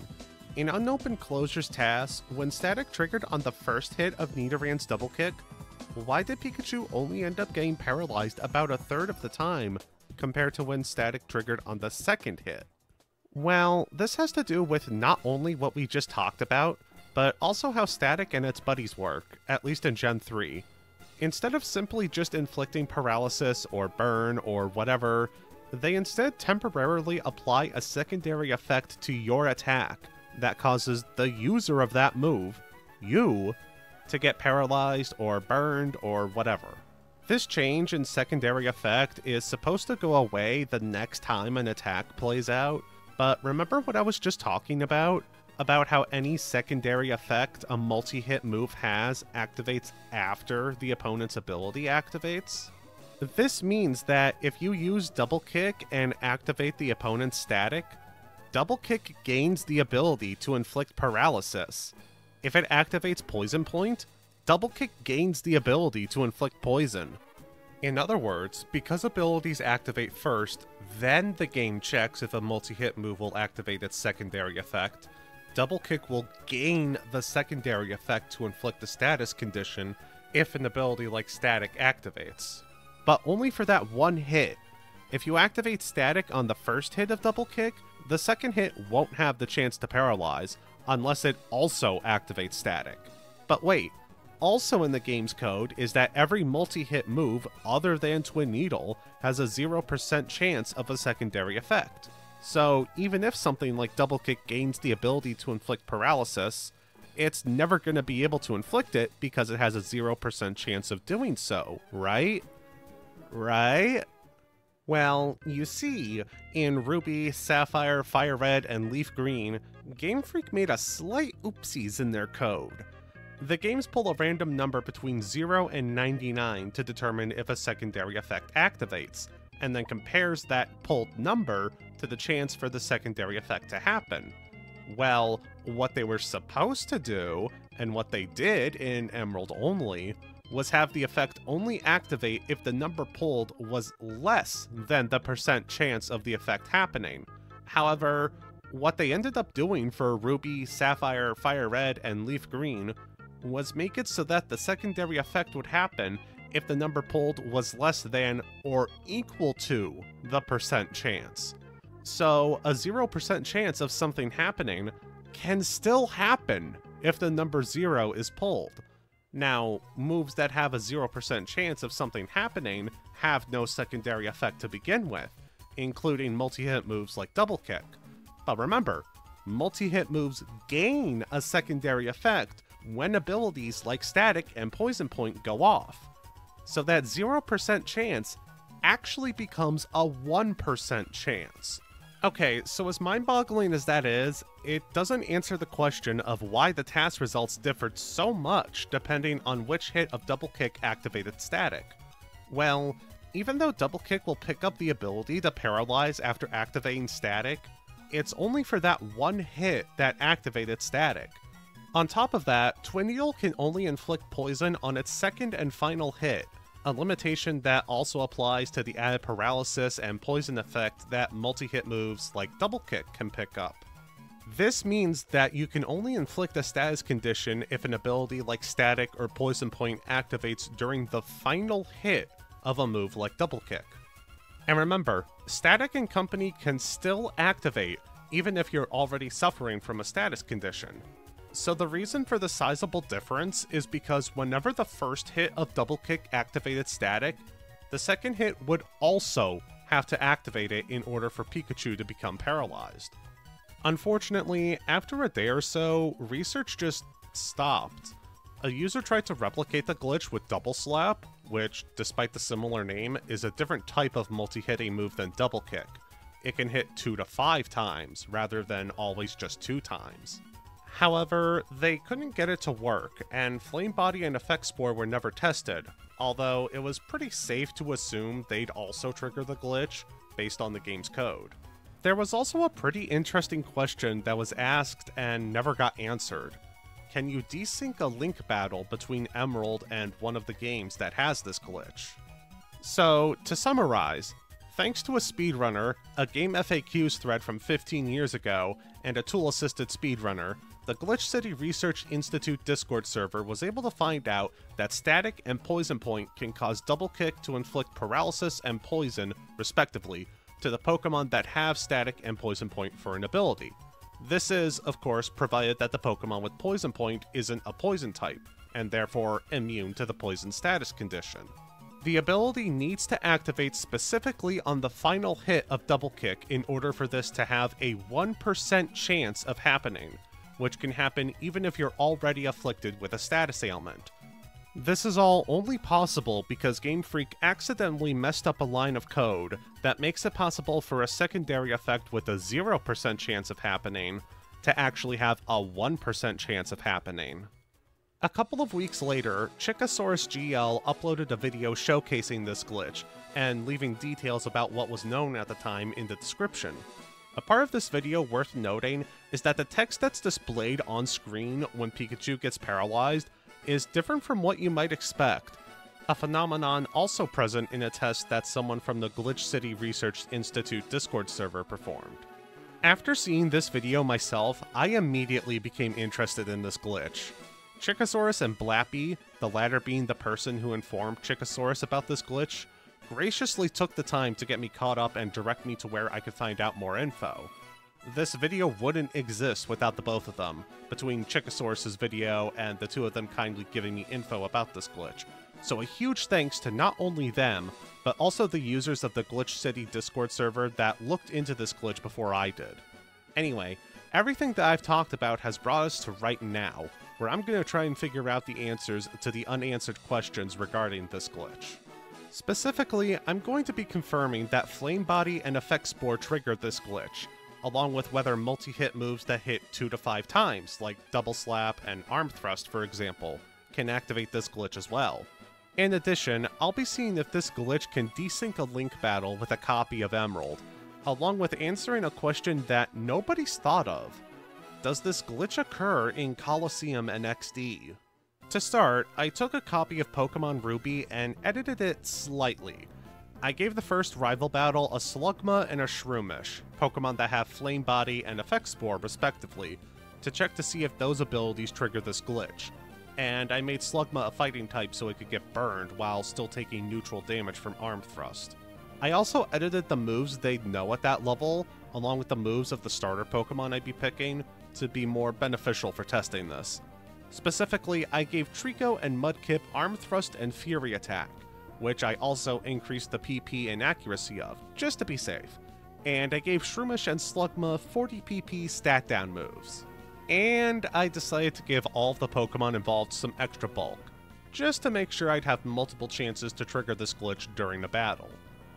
In Unopened Closure's task, when Static triggered on the first hit of Nidoran's Double Kick, why did Pikachu only end up getting paralyzed about a third of the time compared to when Static triggered on the second hit? Well, this has to do with not only what we just talked about, but also how Static and its buddies work, at least in Gen 3. Instead of simply just inflicting paralysis or burn or whatever, they instead temporarily apply a secondary effect to your attack that causes the user of that move, you, to get paralyzed or burned or whatever. This change in secondary effect is supposed to go away the next time an attack plays out, but remember what I was just talking about how any secondary effect a multi-hit move has activates after the opponent's ability activates? This means that if you use Double Kick and activate the opponent's Static, Double Kick gains the ability to inflict paralysis. If it activates Poison Point, Double Kick gains the ability to inflict poison. In other words, because abilities activate first, then the game checks if a multi-hit move will activate its secondary effect, Double Kick will gain the secondary effect to inflict a status condition if an ability like Static activates. But only for that one hit. If you activate Static on the first hit of Double Kick, the second hit won't have the chance to paralyze, unless it also activates Static. But wait, also in the game's code is that every multi-hit move other than Twin Needle has a 0% chance of a secondary effect. So even if something like Double Kick gains the ability to inflict paralysis, it's never going to be able to inflict it because it has a 0% chance of doing so, right? Right? Well, you see, in Ruby, Sapphire, Fire Red, and Leaf Green, Game Freak made a slight oopsies in their code. The games pull a random number between 0 and 99 to determine if a secondary effect activates, and then compares that pulled number to the chance for the secondary effect to happen. Well, what they were supposed to do, and what they did in Emerald only, was have the effect only activate if the number pulled was less than the % chance of the effect happening. However, what they ended up doing for Ruby, Sapphire, Fire Red, and Leaf Green was make it so that the secondary effect would happen if the number pulled was less than or equal to the % chance. So a 0% chance of something happening can still happen if the number 0 is pulled. Now, moves that have a 0% chance of something happening have no secondary effect to begin with, including multi-hit moves like Double Kick. But remember, multi-hit moves gain a secondary effect when abilities like Static and Poison Point go off. So that 0% chance actually becomes a 1% chance. Okay, so as mind-boggling as that is, it doesn't answer the question of why the task results differed so much depending on which hit of Double Kick activated Static. Well, even though Double Kick will pick up the ability to paralyze after activating Static, it's only for that one hit that activated Static. On top of that, Twin Needle can only inflict poison on its second and final hit, a limitation that also applies to the added paralysis and poison effect that multi-hit moves like Double Kick can pick up. This means that you can only inflict a status condition if an ability like Static or Poison Point activates during the final hit of a move like Double Kick. And remember, Static and company can still activate even if you're already suffering from a status condition. So the reason for the sizable difference is because whenever the first hit of Double Kick activated Static, the second hit would also have to activate it in order for Pikachu to become paralyzed. Unfortunately, after a day or so, research just stopped. A user tried to replicate the glitch with Double Slap, which, despite the similar name, is a different type of multi-hitting move than Double Kick. It can hit 2 to 5 times, rather than always just 2 times. However, they couldn't get it to work, and Flame Body and Effect Spore were never tested, although it was pretty safe to assume they'd also trigger the glitch, based on the game's code. There was also a pretty interesting question that was asked and never got answered. Can you desync a link battle between Emerald and one of the games that has this glitch? So, to summarize, thanks to a speedrunner, a game FAQs thread from 15 years ago, and a tool-assisted speedrunner, the Glitch City Research Institute Discord server was able to find out that Static and Poison Point can cause Double Kick to inflict paralysis and poison, respectively, to the Pokemon that have Static and Poison Point for an ability. This is, of course, provided that the Pokemon with Poison Point isn't a poison type, and therefore immune to the poison status condition. The ability needs to activate specifically on the final hit of Double Kick in order for this to have a 1% chance of happening, which can happen even if you're already afflicted with a status ailment. This is all only possible because Game Freak accidentally messed up a line of code that makes it possible for a secondary effect with a 0% chance of happening to actually have a 1% chance of happening. A couple of weeks later, Chickasaurus GL uploaded a video showcasing this glitch, and leaving details about what was known at the time in the description. A part of this video worth noting is that the text that's displayed on screen when Pikachu gets paralyzed is different from what you might expect, a phenomenon also present in a test that someone from the Glitch City Research Institute Discord server performed. After seeing this video myself, I immediately became interested in this glitch. Chickosaurus and Blappy, the latter being the person who informed Chickosaurus about this glitch, graciously took the time to get me caught up and direct me to where I could find out more info. This video wouldn't exist without the both of them, between Chickosaurus' video and the two of them kindly giving me info about this glitch. So a huge thanks to not only them, but also the users of the Glitch City Discord server that looked into this glitch before I did. Anyway, everything that I've talked about has brought us to right now, where I'm going to try and figure out the answers to the unanswered questions regarding this glitch. Specifically, I'm going to be confirming that Flame Body and Effect Spore triggered this glitch, along with whether multi-hit moves that hit 2 to 5 times, like Double Slap and Arm Thrust for example, can activate this glitch as well. In addition, I'll be seeing if this glitch can desync a Link battle with a copy of Emerald, along with answering a question that nobody's thought of. Does this glitch occur in Colosseum and XD? To start, I took a copy of Pokemon Ruby and edited it slightly. I gave the first rival battle a Slugma and a Shroomish, Pokemon that have Flame Body and Effect Spore respectively, to check to see if those abilities trigger this glitch. And I made Slugma a fighting type so it could get burned while still taking neutral damage from Arm Thrust. I also edited the moves they'd know at that level, along with the moves of the starter Pokemon I'd be picking, to be more beneficial for testing this. Specifically, I gave Trico and Mudkip Arm Thrust and Fury Attack, which I also increased the PP and accuracy of, just to be safe. And I gave Shroomish and Slugma 40 PP stat down moves. And I decided to give all of the Pokemon involved some extra bulk, just to make sure I'd have multiple chances to trigger this glitch during the battle.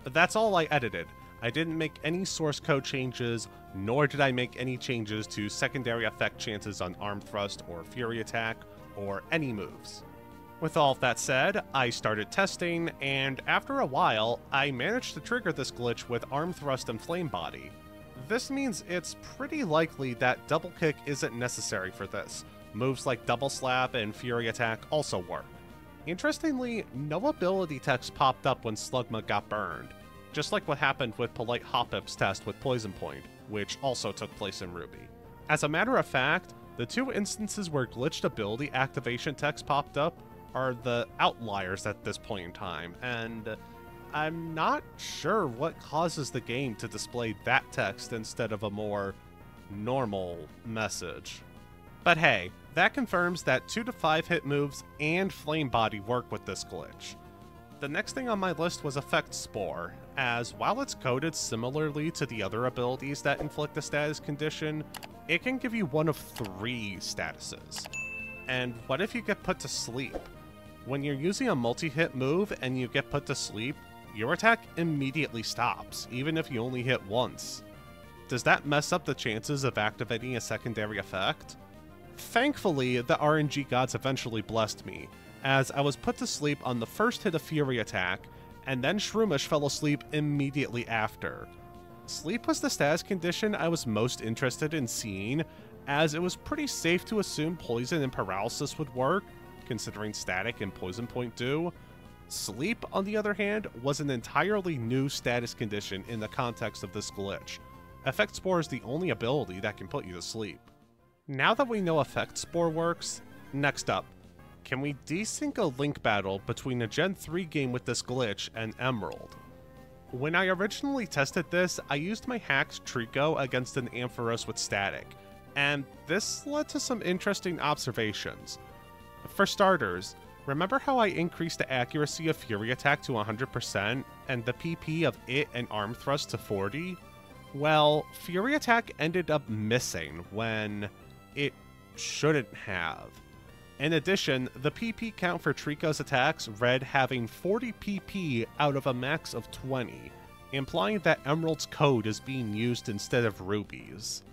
But that's all I edited. I didn't make any source code changes, nor did I make any changes to secondary effect chances on Arm Thrust or Fury Attack, or any moves. With all of that said, I started testing, and after a while, I managed to trigger this glitch with Arm Thrust and Flame Body. This means it's pretty likely that Double Kick isn't necessary for this. Moves like Double Slap and Fury Attack also work. Interestingly, no ability text popped up when Slugma got burned, just like what happened with Polite Hoppip's test with Poison Point, which also took place in Ruby. As a matter of fact, the two instances where glitched ability activation text popped up are the outliers at this point in time, and I'm not sure what causes the game to display that text instead of a more normal message. But hey, that confirms that 2 to 5 hit moves and Flame Body work with this glitch. The next thing on my list was Effect Spore, as while it's coded similarly to the other abilities that inflict a status condition, it can give you one of 3 statuses. And what if you get put to sleep? When you're using a multi-hit move and you get put to sleep, your attack immediately stops, even if you only hit once. Does that mess up the chances of activating a secondary effect? Thankfully, the RNG gods eventually blessed me, as I was put to sleep on the first hit of Fury Attack, and then Shroomish fell asleep immediately after. Sleep was the status condition I was most interested in seeing, as it was pretty safe to assume Poison and Paralysis would work, considering Static and Poison Point do. Sleep, on the other hand, was an entirely new status condition in the context of this glitch. Effect Spore is the only ability that can put you to sleep. Now that we know Effect Spore works, next up, can we desync a Link battle between a Gen 3 game with this glitch and Emerald? When I originally tested this, I used my hacked Trico against an Ampharos with Static, and this led to some interesting observations. For starters, remember how I increased the accuracy of Fury Attack to 100% and the PP of it and Arm Thrust to 40? Well, Fury Attack ended up missing when it shouldn't have. In addition, the PP count for Trico's attacks read having 40 PP out of a max of 20, implying that Emerald's code is being used instead of Ruby's.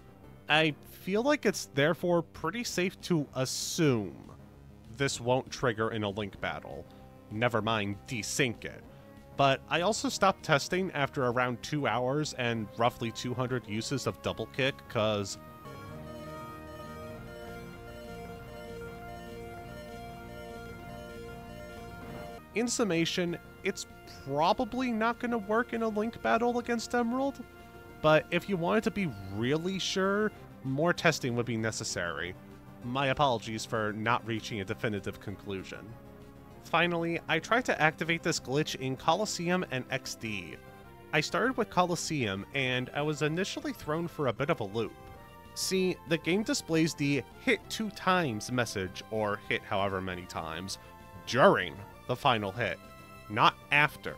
I feel like it's therefore pretty safe to assume this won't trigger in a Link battle, never mind desync it. But I also stopped testing after around 2 hours and roughly 200 uses of Double Kick, cause In summation, it's probably not going to work in a Link battle against Emerald, but if you wanted to be really sure, more testing would be necessary. My apologies for not reaching a definitive conclusion. Finally, I tried to activate this glitch in Colosseum and XD. I started with Colosseum, and I was initially thrown for a bit of a loop. See, the game displays the hit 2 times message, or hit however many times, during the final hit, not after.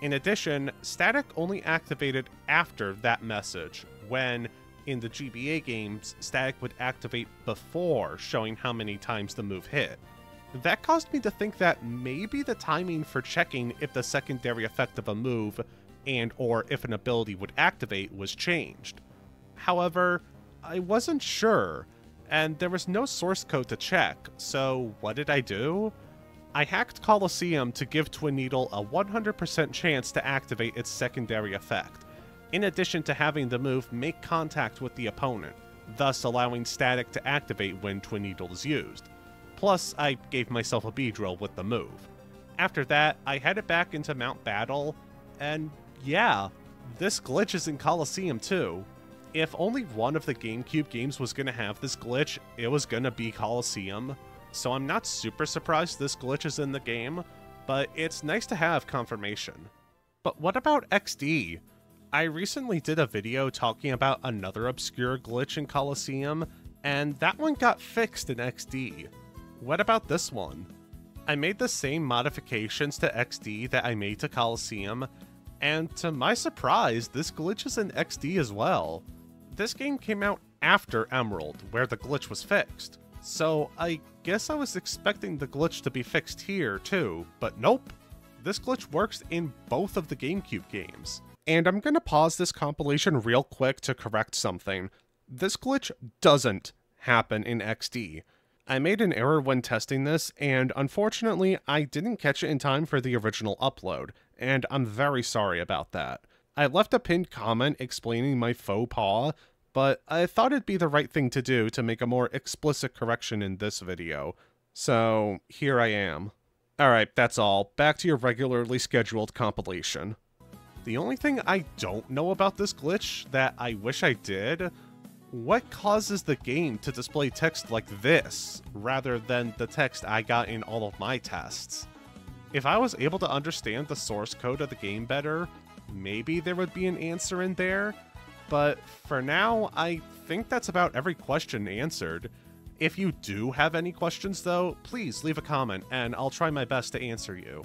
In addition, static only activated after that message, when in the GBA games, static would activate before showing how many times the move hit. That caused me to think that maybe the timing for checking if the secondary effect of a move and or if an ability would activate was changed. However, I wasn't sure, and there was no source code to check, so what did I do? I hacked Colosseum to give Twin Needle a 100% chance to activate its secondary effect, in addition to having the move make contact with the opponent, thus allowing static to activate when Twin Needle is used. Plus, I gave myself a B-drill with the move. After that, I headed back into Mount Battle, and yeah, this glitch is in Colosseum too. If only one of the GameCube games was gonna have this glitch, it was gonna be Colosseum. So I'm not super surprised this glitch is in the game, but it's nice to have confirmation. But what about XD? I recently did a video talking about another obscure glitch in Colosseum, and that one got fixed in XD. What about this one? I made the same modifications to XD that I made to Colosseum, and to my surprise, this glitch is in XD as well. This game came out after Emerald, where the glitch was fixed. So I guess I was expecting the glitch to be fixed here too, but nope. This glitch works in both of the GameCube games. And I'm gonna pause this compilation real quick to correct something. This glitch doesn't happen in XD. I made an error when testing this, and unfortunately I didn't catch it in time for the original upload, and I'm very sorry about that. I left a pinned comment explaining my faux pas, but I thought it'd be the right thing to do to make a more explicit correction in this video. So, here I am. Alright, that's all. Back to your regularly scheduled compilation. The only thing I don't know about this glitch that I wish I did, what causes the game to display text like this, rather than the text I got in all of my tests? If I was able to understand the source code of the game better, maybe there would be an answer in there, but for now, I think that's about every question answered. If you do have any questions though, please leave a comment and I'll try my best to answer you.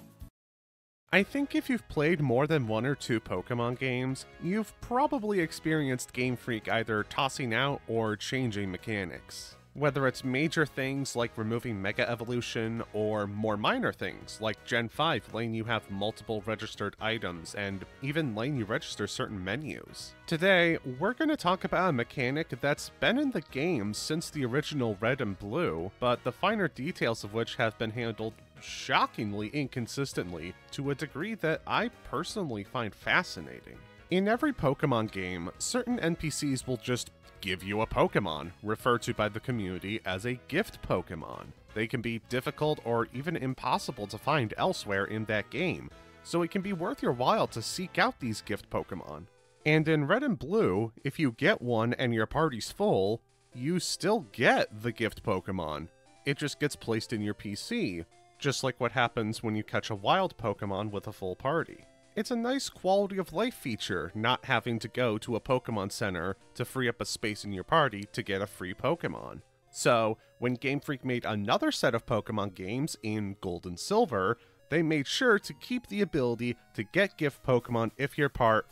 I think if you've played more than 1 or 2 Pokemon games, you've probably experienced Game Freak either tossing out or changing mechanics. Whether it's major things like removing Mega Evolution, or more minor things like Gen 5 letting you have multiple registered items and even letting you register certain menus. Today, we're going to talk about a mechanic that's been in the game since the original Red and Blue, but the finer details of which have been handled shockingly inconsistently to a degree that I personally find fascinating. In every Pokemon game, certain NPCs will just give you a Pokemon, referred to by the community as a gift Pokemon. They can be difficult or even impossible to find elsewhere in that game, so it can be worth your while to seek out these gift Pokemon. And in Red and Blue, if you get one and your party's full, you still get the gift Pokemon. It just gets placed in your PC, just like what happens when you catch a wild Pokemon with a full party. It's a nice quality of life feature, not having to go to a Pokemon Center to free up a space in your party to get a free Pokemon. So, when Game Freak made another set of Pokemon games in Gold and Silver, they made sure to keep the ability to get gift Pokemon if you're part...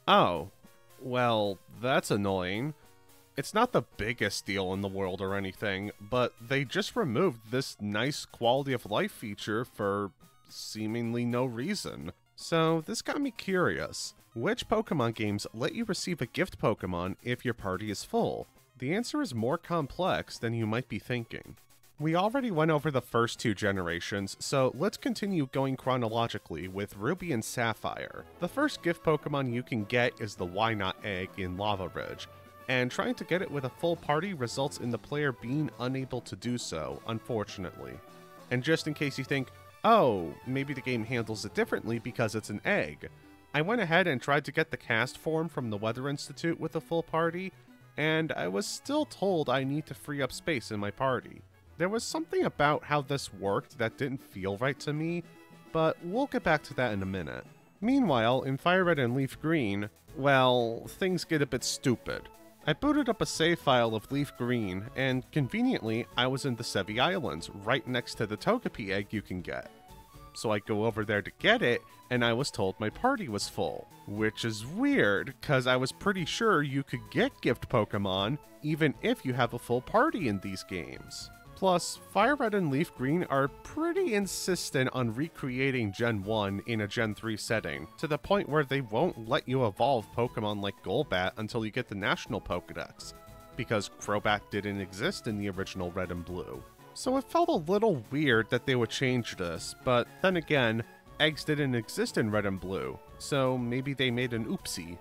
Oh, well, that's annoying. It's not the biggest deal in the world or anything, but they just removed this nice quality of life feature for seemingly no reason. So this got me curious. Which Pokemon games let you receive a gift Pokemon if your party is full? The answer is more complex than you might be thinking. We already went over the first 2 generations, so let's continue going chronologically with Ruby and Sapphire. The first gift Pokemon you can get is the Why Not Egg in Lava Ridge, and trying to get it with a full party results in the player being unable to do so, unfortunately. And just in case you think, oh, maybe the game handles it differently because it's an egg. I went ahead and tried to get the cast form from the Weather Institute with a full party, and I was still told I need to free up space in my party. There was something about how this worked that didn't feel right to me, but we'll get back to that in a minute. Meanwhile, in Fire Red and Leaf Green, well, things get a bit stupid. I booted up a save file of Leaf Green, and conveniently, I was in the Sevi Islands, right next to the Togepi egg you can get. So I go over there to get it, and I was told my party was full. Which is weird, cause I was pretty sure you could get gift Pokemon, even if you have a full party in these games. Plus, Fire Red and Leaf Green are pretty insistent on recreating Gen 1 in a Gen 3 setting, to the point where they won't let you evolve Pokemon like Golbat until you get the National Pokedex, because Crobat didn't exist in the original Red and Blue. So it felt a little weird that they would change this, but then again, eggs didn't exist in Red and Blue, so maybe they made an oopsie.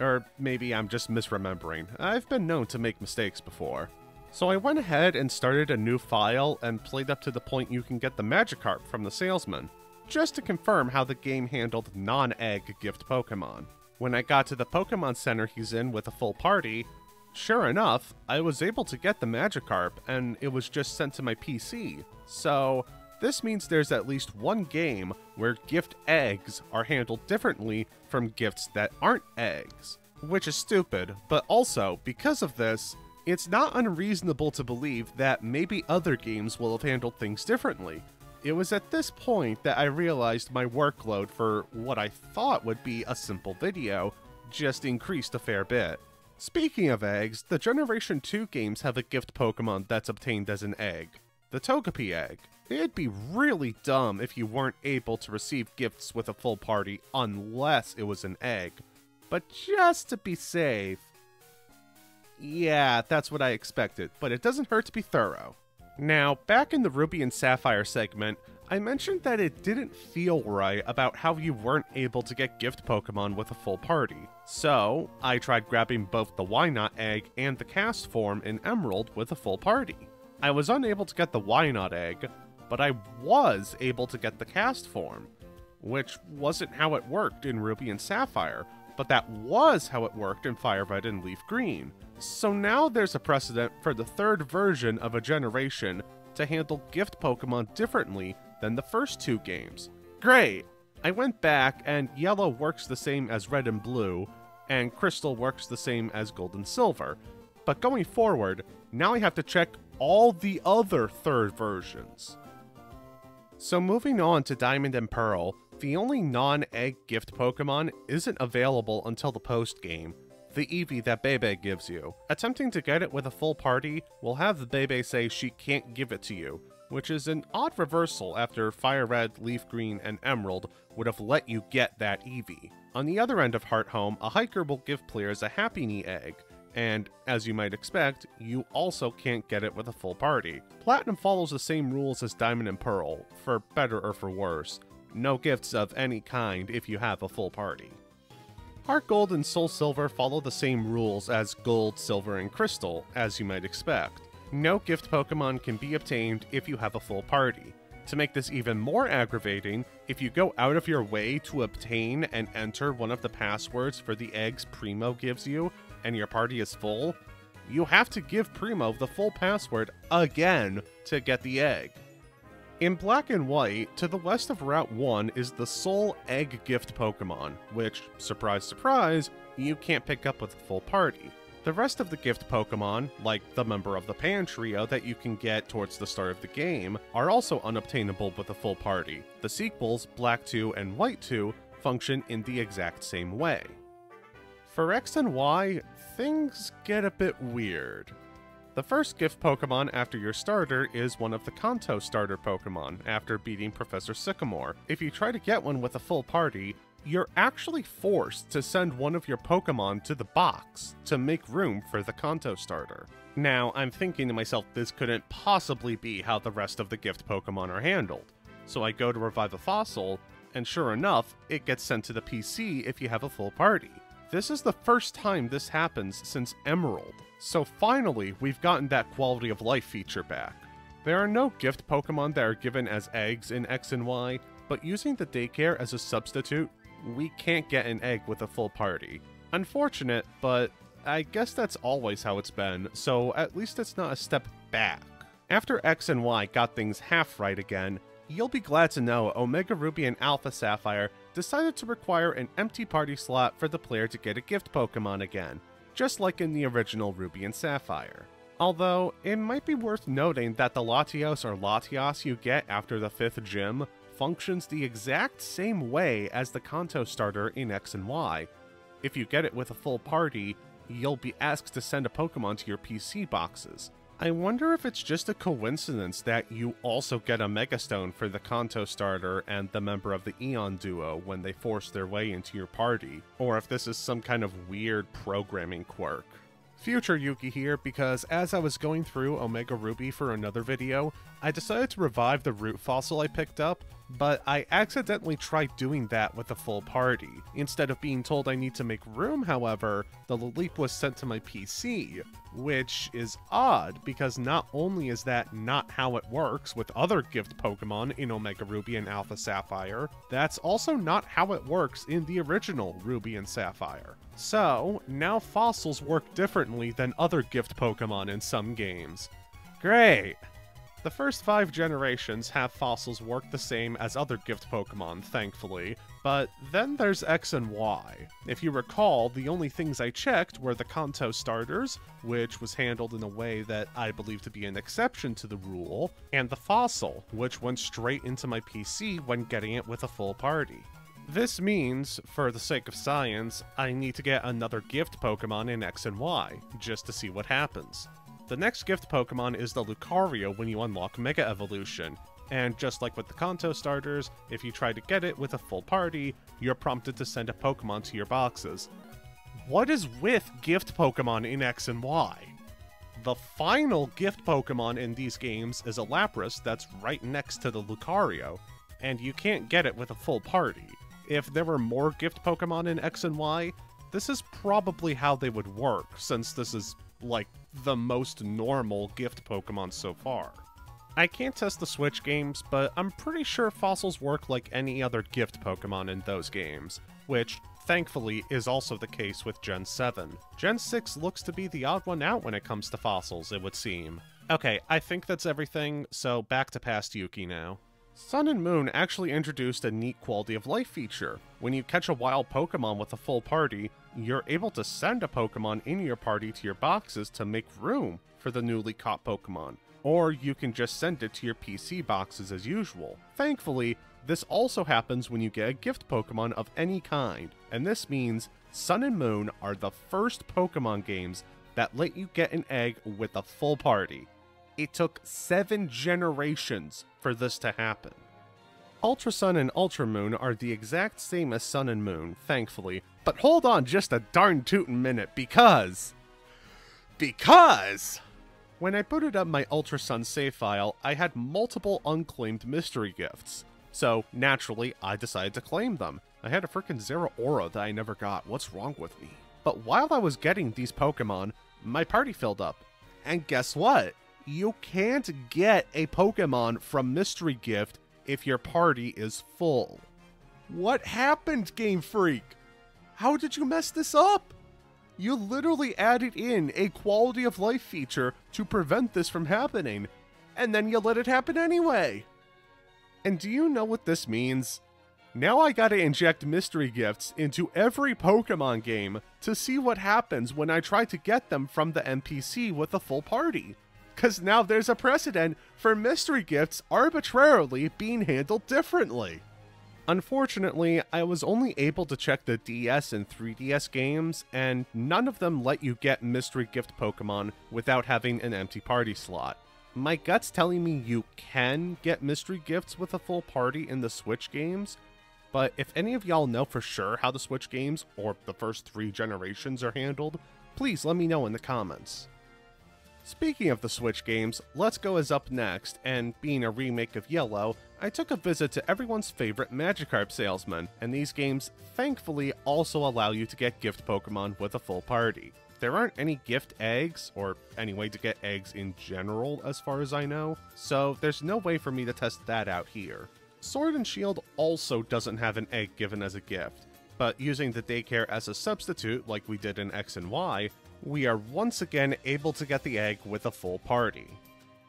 Or maybe I'm just misremembering. I've been known to make mistakes before. So I went ahead and started a new file and played up to the point you can get the Magikarp from the salesman, just to confirm how the game handled non-egg gift Pokemon. When I got to the Pokemon Center he's in with a full party, sure enough, I was able to get the Magikarp and it was just sent to my PC. So this means there's at least one game where gift eggs are handled differently from gifts that aren't eggs. Which is stupid, but also, because of this, it's not unreasonable to believe that maybe other games will have handled things differently. It was at this point that I realized my workload for what I thought would be a simple video just increased a fair bit. Speaking of eggs, the Generation 2 games have a gift Pokemon that's obtained as an egg, the Togepi egg. It'd be really dumb if you weren't able to receive gifts with a full party unless it was an egg. But just to be safe, yeah, that's what I expected, but it doesn't hurt to be thorough. Now, back in the Ruby and Sapphire segment, I mentioned that it didn't feel right about how you weren't able to get gift Pokemon with a full party. So, I tried grabbing both the Wynot egg and the cast form in Emerald with a full party. I was unable to get the Wynot egg, but I was able to get the cast form, which wasn't how it worked in Ruby and Sapphire, but that was how it worked in Fire Red and Leaf Green. So now there's a precedent for the third version of a generation to handle gift Pokemon differently than the first two games. Great! I went back and Yellow works the same as Red and Blue, and Crystal works the same as Gold and Silver. But going forward, now I have to check all the other third versions. So moving on to Diamond and Pearl, the only non-egg gift Pokemon isn't available until the post-game, the Eevee that Bebe gives you. Attempting to get it with a full party will have the Bebe say she can't give it to you, which is an odd reversal after Fire Red, Leaf Green, and Emerald would have let you get that Eevee. On the other end of Heart Home, a hiker will give players a Happy Knee egg, and, as you might expect, you also can't get it with a full party. Platinum follows the same rules as Diamond and Pearl, for better or for worse. No gifts of any kind if you have a full party. Heart Gold and Soul Silver follow the same rules as Gold, Silver, and Crystal, as you might expect. No gift Pokemon can be obtained if you have a full party. To make this even more aggravating, if you go out of your way to obtain and enter one of the passwords for the eggs Primo gives you, and your party is full, you have to give Primo the full password again to get the egg. In Black and White, to the west of Route 1 is the Soul Egg gift Pokemon, which, surprise surprise, you can't pick up with a full party. The rest of the gift Pokemon, like the member of the Pan Trio that you can get towards the start of the game, are also unobtainable with a full party. The sequels, Black 2 and White 2, function in the exact same way. For X and Y, things get a bit weird. The first gift Pokemon after your starter is one of the Kanto starter Pokemon after beating Professor Sycamore. If you try to get one with a full party, you're actually forced to send one of your Pokemon to the box to make room for the Kanto starter. Now, I'm thinking to myself this couldn't possibly be how the rest of the gift Pokemon are handled. So I go to revive a fossil, and sure enough, it gets sent to the PC if you have a full party. This is the first time this happens since Emerald, so finally we've gotten that quality of life feature back. There are no gift Pokemon that are given as eggs in X and Y, but using the daycare as a substitute, we can't get an egg with a full party. Unfortunate, but I guess that's always how it's been, so at least it's not a step back. After X and Y got things half right again, you'll be glad to know Omega Ruby and Alpha Sapphire decided to require an empty party slot for the player to get a gift Pokemon again, just like in the original Ruby and Sapphire. Although, it might be worth noting that the Latios or Latias you get after the 5th gym functions the exact same way as the Kanto starter in X and Y. If you get it with a full party, you'll be asked to send a Pokemon to your PC boxes. I wonder if it's just a coincidence that you also get a Megastone for the Kanto starter and the member of the Eon duo when they force their way into your party, or if this is some kind of weird programming quirk. Future Yuki here, because as I was going through Omega Ruby for another video, I decided to revive the root fossil I picked up, but I accidentally tried doing that with a full party. Instead of being told I need to make room, however, the Leap was sent to my PC, which is odd because not only is that not how it works with other gift Pokemon in Omega Ruby and Alpha Sapphire, that's also not how it works in the original Ruby and Sapphire. So, now fossils work differently than other gift Pokemon in some games. Great! The first 5 generations have fossils work the same as other gift Pokemon, thankfully, but then there's X and Y. If you recall, the only things I checked were the Kanto starters, which was handled in a way that I believe to be an exception to the rule, and the fossil, which went straight into my PC when getting it with a full party. This means, for the sake of science, I need to get another gift Pokemon in X and Y, just to see what happens. The next gift Pokemon is the Lucario when you unlock Mega Evolution, and just like with the Kanto starters, if you try to get it with a full party, you're prompted to send a Pokemon to your boxes. What is with gift Pokemon in X and Y? The final gift Pokemon in these games is a Lapras that's right next to the Lucario, and you can't get it with a full party. If there were more gift Pokemon in X and Y, this is probably how they would work, since this is, like, the most normal gift Pokemon so far. I can't test the Switch games, but I'm pretty sure fossils work like any other gift Pokemon in those games, which, thankfully, is also the case with Gen 7. Gen 6 looks to be the odd one out when it comes to fossils, it would seem. Okay, I think that's everything, so back to past Yuki now. Sun and Moon actually introduced a neat quality of life feature. When you catch a wild Pokemon with a full party, you're able to send a Pokemon in your party to your boxes to make room for the newly caught Pokemon, or you can just send it to your PC boxes as usual. Thankfully, this also happens when you get a gift Pokemon of any kind, and this means Sun and Moon are the first Pokemon games that let you get an egg with a full party. It took 7 generations for this to happen. Ultra Sun and Ultra Moon are the exact same as Sun and Moon, thankfully, but hold on just a darn tootin' minute because when I booted up my Ultra Sun save file, I had multiple unclaimed mystery gifts. So, naturally, I decided to claim them. I had a frickin' Zeraora that I never got, what's wrong with me? But while I was getting these Pokemon, my party filled up. And guess what? You can't get a Pokemon from Mystery Gift if your party is full. What happened, Game Freak? How did you mess this up? You literally added in a quality of life feature to prevent this from happening, and then you let it happen anyway. And do you know what this means? Now I gotta inject mystery gifts into every Pokemon game to see what happens when I try to get them from the NPC with a full party. Cause now there's a precedent for mystery gifts arbitrarily being handled differently. Unfortunately, I was only able to check the DS and 3DS games, and none of them let you get mystery gift Pokemon without having an empty party slot. My gut's telling me you can get mystery gifts with a full party in the Switch games, but if any of y'all know for sure how the Switch games, or the first 3 generations, are handled, please let me know in the comments. Speaking of the Switch games, Let's Go is up next, and being a remake of Yellow, I took a visit to everyone's favorite Magikarp salesman, and these games thankfully also allow you to get gift Pokemon with a full party. there aren't any gift eggs, or any way to get eggs in general as far as I know, so there's no way for me to test that out here. Sword and Shield also doesn't have an egg given as a gift, but using the daycare as a substitute like we did in X and Y, we are once again able to get the egg with a full party.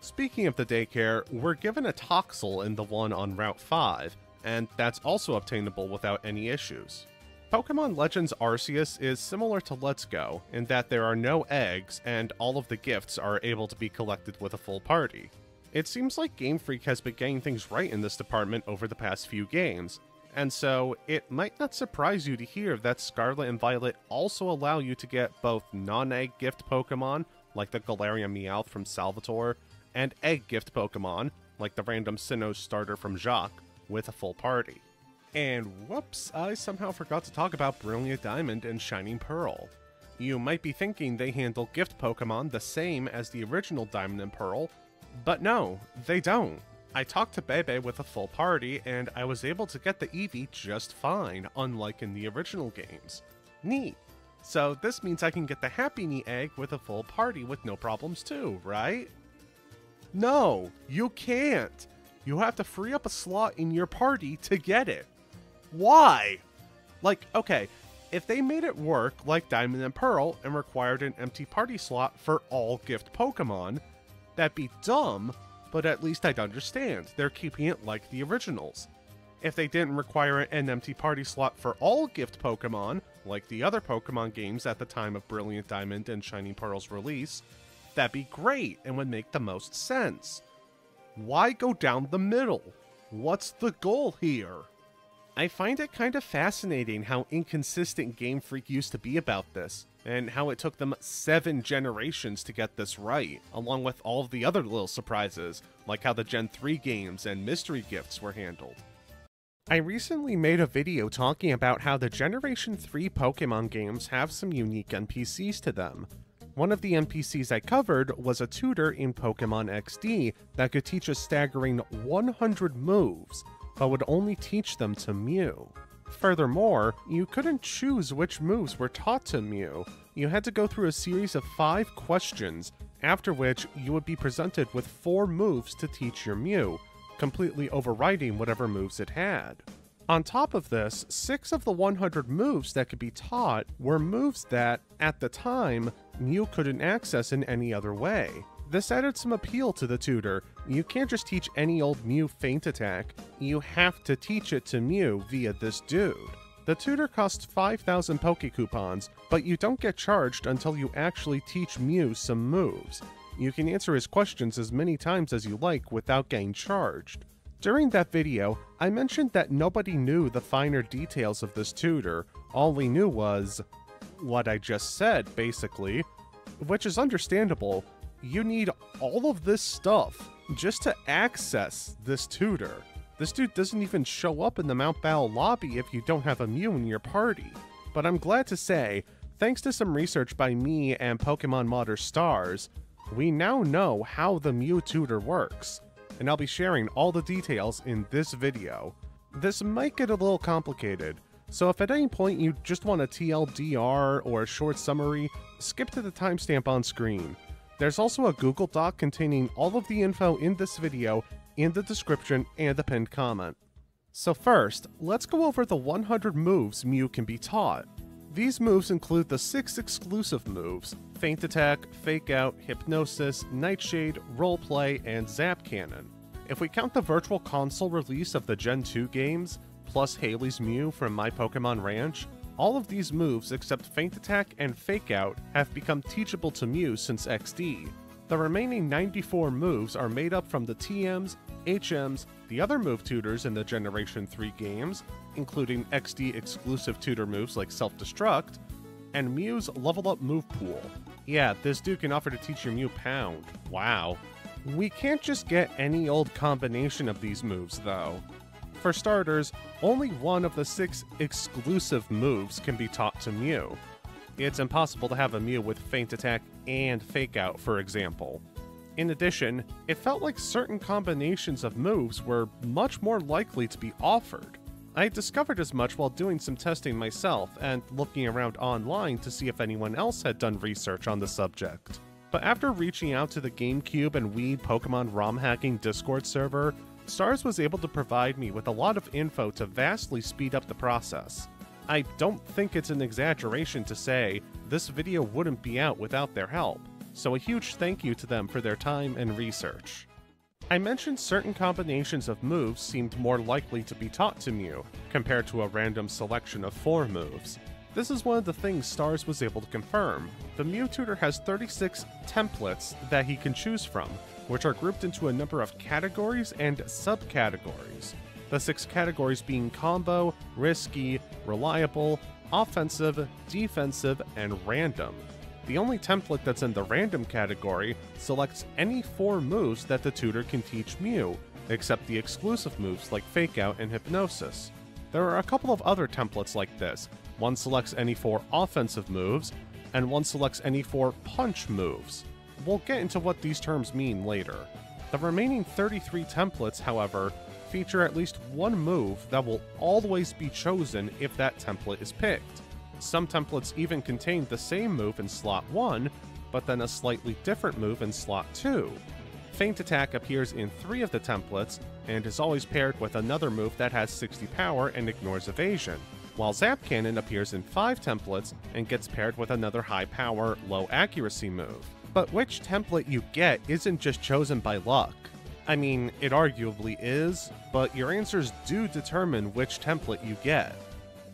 Speaking of the daycare, we're given a Toxel in the one on Route 5, and that's also obtainable without any issues. Pokemon Legends Arceus is similar to Let's Go in that there are no eggs and all of the gifts are able to be collected with a full party. It seems like Game Freak has been getting things right in this department over the past few games, and so it might not surprise you to hear that Scarlet and Violet also allow you to get both non-egg gift Pokemon, like the Galarian Meowth from Salvatore, and egg gift Pokemon, like the random Sinnoh starter from Jacques, with a full party. And whoops, I somehow forgot to talk about Brilliant Diamond and Shining Pearl. You might be thinking they handle gift Pokemon the same as the original Diamond and Pearl, but no, they don't. I talked to Bebe with a full party, and I was able to get the Eevee just fine, unlike in the original games. Neat. So this means I can get the Happy Knee egg with a full party with no problems too, right? No, you can't. You have to free up a slot in your party to get it. Why? Like, okay, if they made it work like Diamond and Pearl and required an empty party slot for all gift Pokemon, that'd be dumb, but at least I'd understand. They're keeping it like the originals. If they didn't require an empty party slot for all gift Pokemon, like the other Pokemon games at the time of Brilliant Diamond and Shining Pearl's release, that'd be great and would make the most sense. Why go down the middle? What's the goal here? I find it kind of fascinating how inconsistent Game Freak used to be about this, and how it took them 7 generations to get this right, along with all of the other little surprises, like how the Gen 3 games and mystery gifts were handled. I recently made a video talking about how the Generation 3 Pokemon games have some unique NPCs to them. One of the NPCs I covered was a tutor in Pokemon XD that could teach a staggering 100 moves, but would only teach them to Mew. Furthermore, you couldn't choose which moves were taught to Mew. You had to go through a series of 5 questions, after which you would be presented with 4 moves to teach your Mew, completely overriding whatever moves it had. On top of this, 6 of the 100 moves that could be taught were moves that, at the time, Mew couldn't access in any other way. This added some appeal to the tutor. You can't just teach any old Mew Feint Attack, you have to teach it to Mew via this dude. The tutor costs 5,000 Poké-Coupons, but you don't get charged until you actually teach Mew some moves. You can answer his questions as many times as you like without getting charged. During that video, I mentioned that nobody knew the finer details of this tutor. All we knew was what I just said, basically, which is understandable. You need all of this stuff just to access this tutor. This dude doesn't even show up in the Mount Battle lobby if you don't have a Mew in your party. But I'm glad to say, thanks to some research by me and Pokemon Modder Stars, we now know how the Mew tutor works, and I'll be sharing all the details in this video. This might get a little complicated, so if at any point you just want a TLDR or a short summary, skip to the timestamp on screen. There's also a Google Doc containing all of the info in this video in the description and the pinned comment. So first, let's go over the 100 moves Mew can be taught. These moves include the 6 exclusive moves: Feint Attack, Fake Out, Hypnosis, Nightshade, Roleplay, and Zap Cannon. If we count the Virtual Console release of the Gen 2 games, plus Haley's Mew from My Pokemon Ranch, all of these moves except Feint Attack and Fake Out have become teachable to Mew since XD. The remaining 94 moves are made up from the TMs, HMs, the other move tutors in the Generation 3 games, including XD exclusive tutor moves like Self-Destruct, and Mew's Level Up move pool. Yeah, this dude can offer to teach your Mew Pound. Wow. We can't just get any old combination of these moves though. For starters, only one of the 6 exclusive moves can be taught to Mew. It's impossible to have a Mew with Feint Attack and Fake Out, for example. In addition, it felt like certain combinations of moves were much more likely to be offered. I discovered as much while doing some testing myself and looking around online to see if anyone else had done research on the subject. But after reaching out to the GameCube and Wii Pokemon ROM hacking Discord server, Stars was able to provide me with a lot of info to vastly speed up the process. I don't think it's an exaggeration to say this video wouldn't be out without their help, so a huge thank you to them for their time and research. I mentioned certain combinations of moves seemed more likely to be taught to Mew, compared to a random selection of 4 moves. This is one of the things Stars was able to confirm. The Mew tutor has 36 templates that he can choose from, which are grouped into a number of categories and subcategories. The 6 categories being combo, risky, reliable, offensive, defensive, and random. The only template that's in the random category selects any 4 moves that the tutor can teach Mew, except the exclusive moves like Fake Out and Hypnosis. There are a couple of other templates like this. One selects any 4 offensive moves, and one selects any 4 punch moves. We'll get into what these terms mean later. The remaining 33 templates, however, feature at least one move that will always be chosen if that template is picked. Some templates even contain the same move in slot 1, but then a slightly different move in slot 2. Feint Attack appears in 3 of the templates, and is always paired with another move that has 60 power and ignores evasion, while Zap Cannon appears in 5 templates and gets paired with another high power, low accuracy move. But which template you get isn't just chosen by luck. I mean, it arguably is, but your answers do determine which template you get.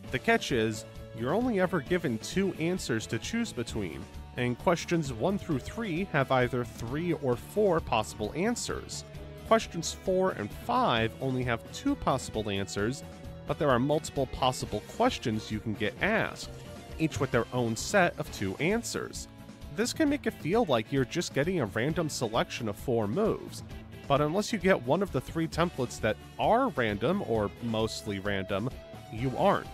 The catch is, you're only ever given 2 answers to choose between, and questions 1 through 3 have either 3 or 4 possible answers. Questions 4 and 5 only have 2 possible answers, but there are multiple possible questions you can get asked, each with their own set of 2 answers. This can make it feel like you're just getting a random selection of 4 moves, but unless you get one of the 3 templates that are random, or mostly random, you aren't.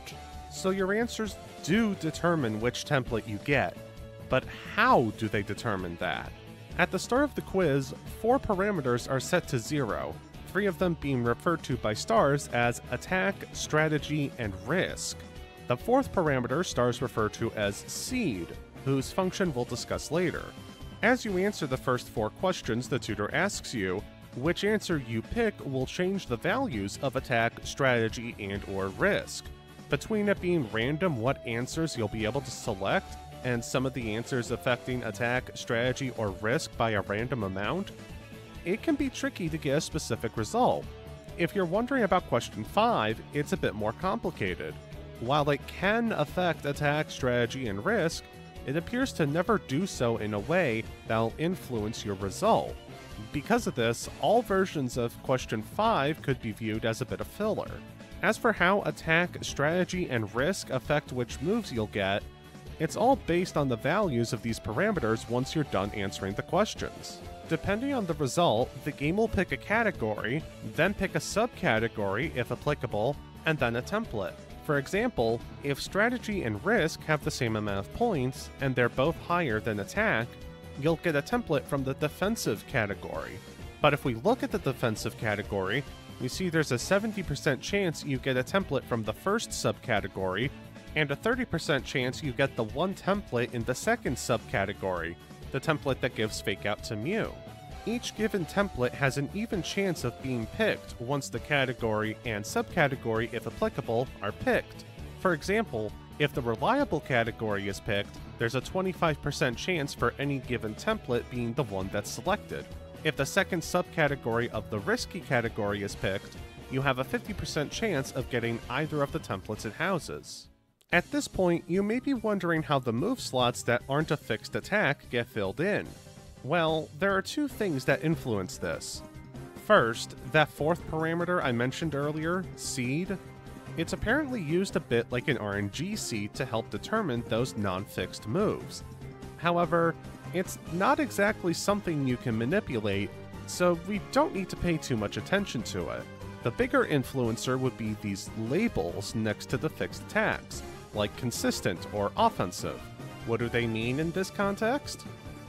So your answers do determine which template you get, but how do they determine that? At the start of the quiz, 4 parameters are set to 0, 3 of them being referred to by Stars as attack, strategy, and risk. The 4th parameter Stars refer to as seed, whose function we'll discuss later. As you answer the first 4 questions the tutor asks you, which answer you pick will change the values of attack, strategy, and/or risk. Between it being random what answers you'll be able to select, and some of the answers affecting attack, strategy, or risk by a random amount, it can be tricky to get a specific result. If you're wondering about question 5, it's a bit more complicated. While it can affect attack, strategy, and risk, it appears to never do so in a way that'll influence your result. Because of this, all versions of question 5 could be viewed as a bit of filler. As for how attack, strategy, and risk affect which moves you'll get, it's all based on the values of these parameters once you're done answering the questions. Depending on the result, the game will pick a category, then pick a subcategory if applicable, and then a template. For example, if strategy and risk have the same amount of points, and they're both higher than attack, you'll get a template from the defensive category. But if we look at the defensive category, we see there's a 70% chance you get a template from the first subcategory, and a 30% chance you get the one template in the second subcategory, the template that gives Fake Out to Mew. Each given template has an even chance of being picked once the category and subcategory, if applicable, are picked. For example, if the reliable category is picked, there's a 25% chance for any given template being the one that's selected. If the second subcategory of the risky category is picked, you have a 50% chance of getting either of the templates it houses. At this point, you may be wondering how the move slots that aren't a fixed attack get filled in. Well, there are 2 things that influence this. First, that 4th parameter I mentioned earlier, seed, it's apparently used a bit like an RNG seed to help determine those non-fixed moves. However, it's not exactly something you can manipulate, so we don't need to pay too much attention to it. The bigger influencer would be these labels next to the fixed attacks, like consistent or offensive. What do they mean in this context?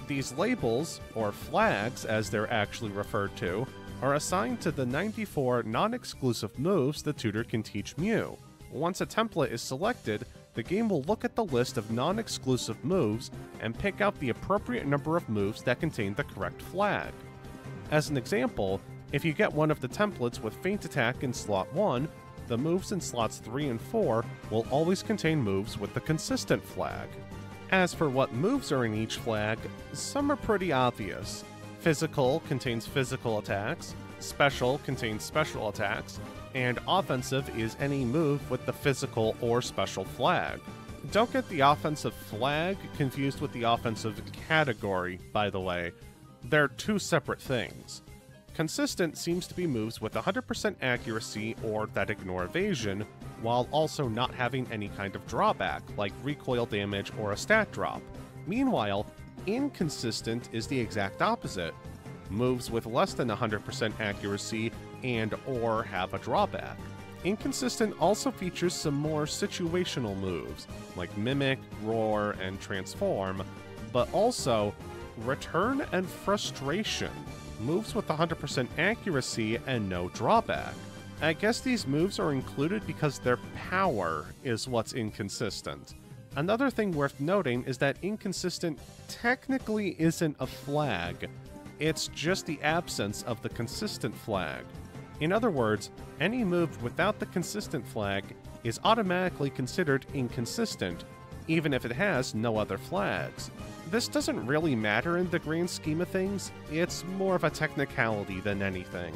These labels, or flags as they're actually referred to, are assigned to the 94 non-exclusive moves the tutor can teach Mew. Once a template is selected, the game will look at the list of non-exclusive moves and pick out the appropriate number of moves that contain the correct flag. As an example, if you get one of the templates with Feint Attack in slot 1, the moves in slots 3 and 4 will always contain moves with the consistent flag. As for what moves are in each flag, some are pretty obvious. Physical contains physical attacks, special contains special attacks, and offensive is any move with the physical or special flag. Don't get the offensive flag confused with the offensive category, by the way. They're two separate things. Consistent seems to be moves with 100% accuracy or that ignore evasion, while also not having any kind of drawback, like recoil damage or a stat drop. Meanwhile, inconsistent is the exact opposite. Moves with less than 100% accuracy and or have a drawback. Inconsistent also features some more situational moves, like Mimic, Roar, and Transform, but also Return and Frustration, moves with 100% accuracy and no drawback. I guess these moves are included because their power is what's inconsistent. Another thing worth noting is that inconsistent technically isn't a flag, it's just the absence of the consistent flag. In other words, any move without the consistent flag is automatically considered inconsistent, even if it has no other flags. This doesn't really matter in the grand scheme of things, it's more of a technicality than anything.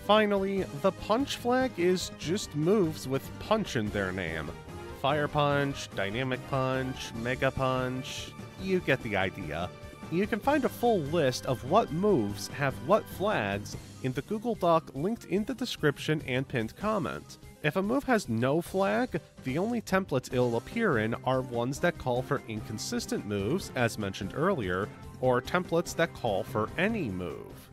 Finally, the punch flag is just moves with punch in their name. Fire Punch, Dynamic Punch, Mega Punch, you get the idea. You can find a full list of what moves have what flags in the Google Doc linked in the description and pinned comment. If a move has no flag, the only templates it'll appear in are ones that call for inconsistent moves, as mentioned earlier, or templates that call for any move.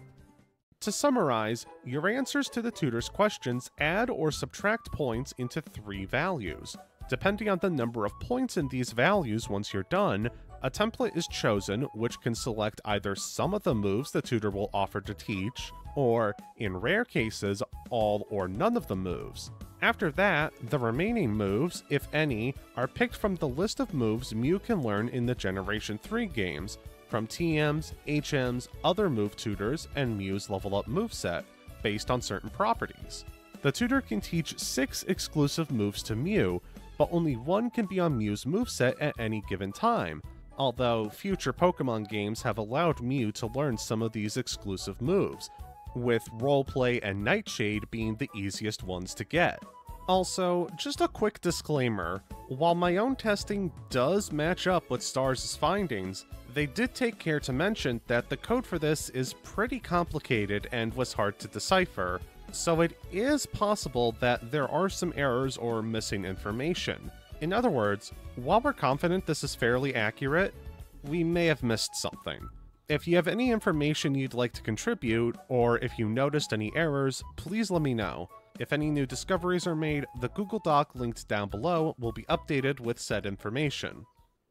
To summarize, your answers to the tutor's questions add or subtract points into 3 values. Depending on the number of points in these values once you're done, a template is chosen which can select either some of the moves the tutor will offer to teach, or, in rare cases, all or none of the moves. After that, the remaining moves, if any, are picked from the list of moves Mew can learn in the Generation 3 games, from TMs, HMs, other move tutors, and Mew's level up moveset, based on certain properties. The tutor can teach 6 exclusive moves to Mew, but only 1 can be on Mew's moveset at any given time, although future Pokemon games have allowed Mew to learn some of these exclusive moves, with Roleplay and Nightshade being the easiest ones to get. Also, just a quick disclaimer, while my own testing does match up with Stars' findings, they did take care to mention that the code for this is pretty complicated and was hard to decipher, so it is possible that there are some errors or missing information. In other words, while we're confident this is fairly accurate, we may have missed something. If you have any information you'd like to contribute, or if you noticed any errors, please let me know. If any new discoveries are made, the Google Doc linked down below will be updated with said information.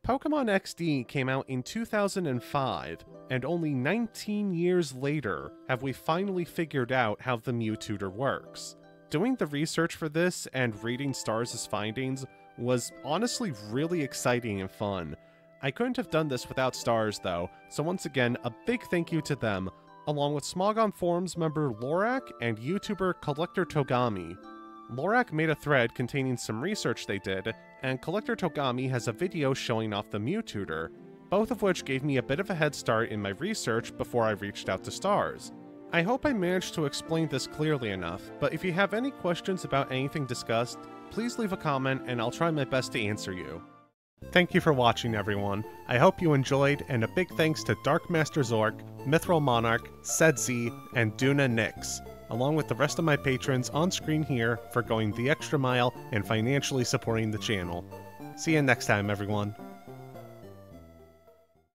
Pokemon XD came out in 2005, and only 19 years later have we finally figured out how the Mew tutor works. Doing the research for this and reading Stars' findings was honestly really exciting and fun. I couldn't have done this without Stars though, so once again, a big thank you to them, along with Smogon Forums member Lorak and YouTuber Collector Togami. Lorak made a thread containing some research they did, and Collector Togami has a video showing off the Mew tutor, both of which gave me a bit of a head start in my research before I reached out to Stars. I hope I managed to explain this clearly enough, but if you have any questions about anything discussed, please leave a comment and I'll try my best to answer you. Thank you for watching, everyone. I hope you enjoyed, and a big thanks to Darkmaster Zork, Mithril Monarch, Sedzi, and Duna Nix, along with the rest of my patrons on screen here for going the extra mile and financially supporting the channel. See you next time, everyone.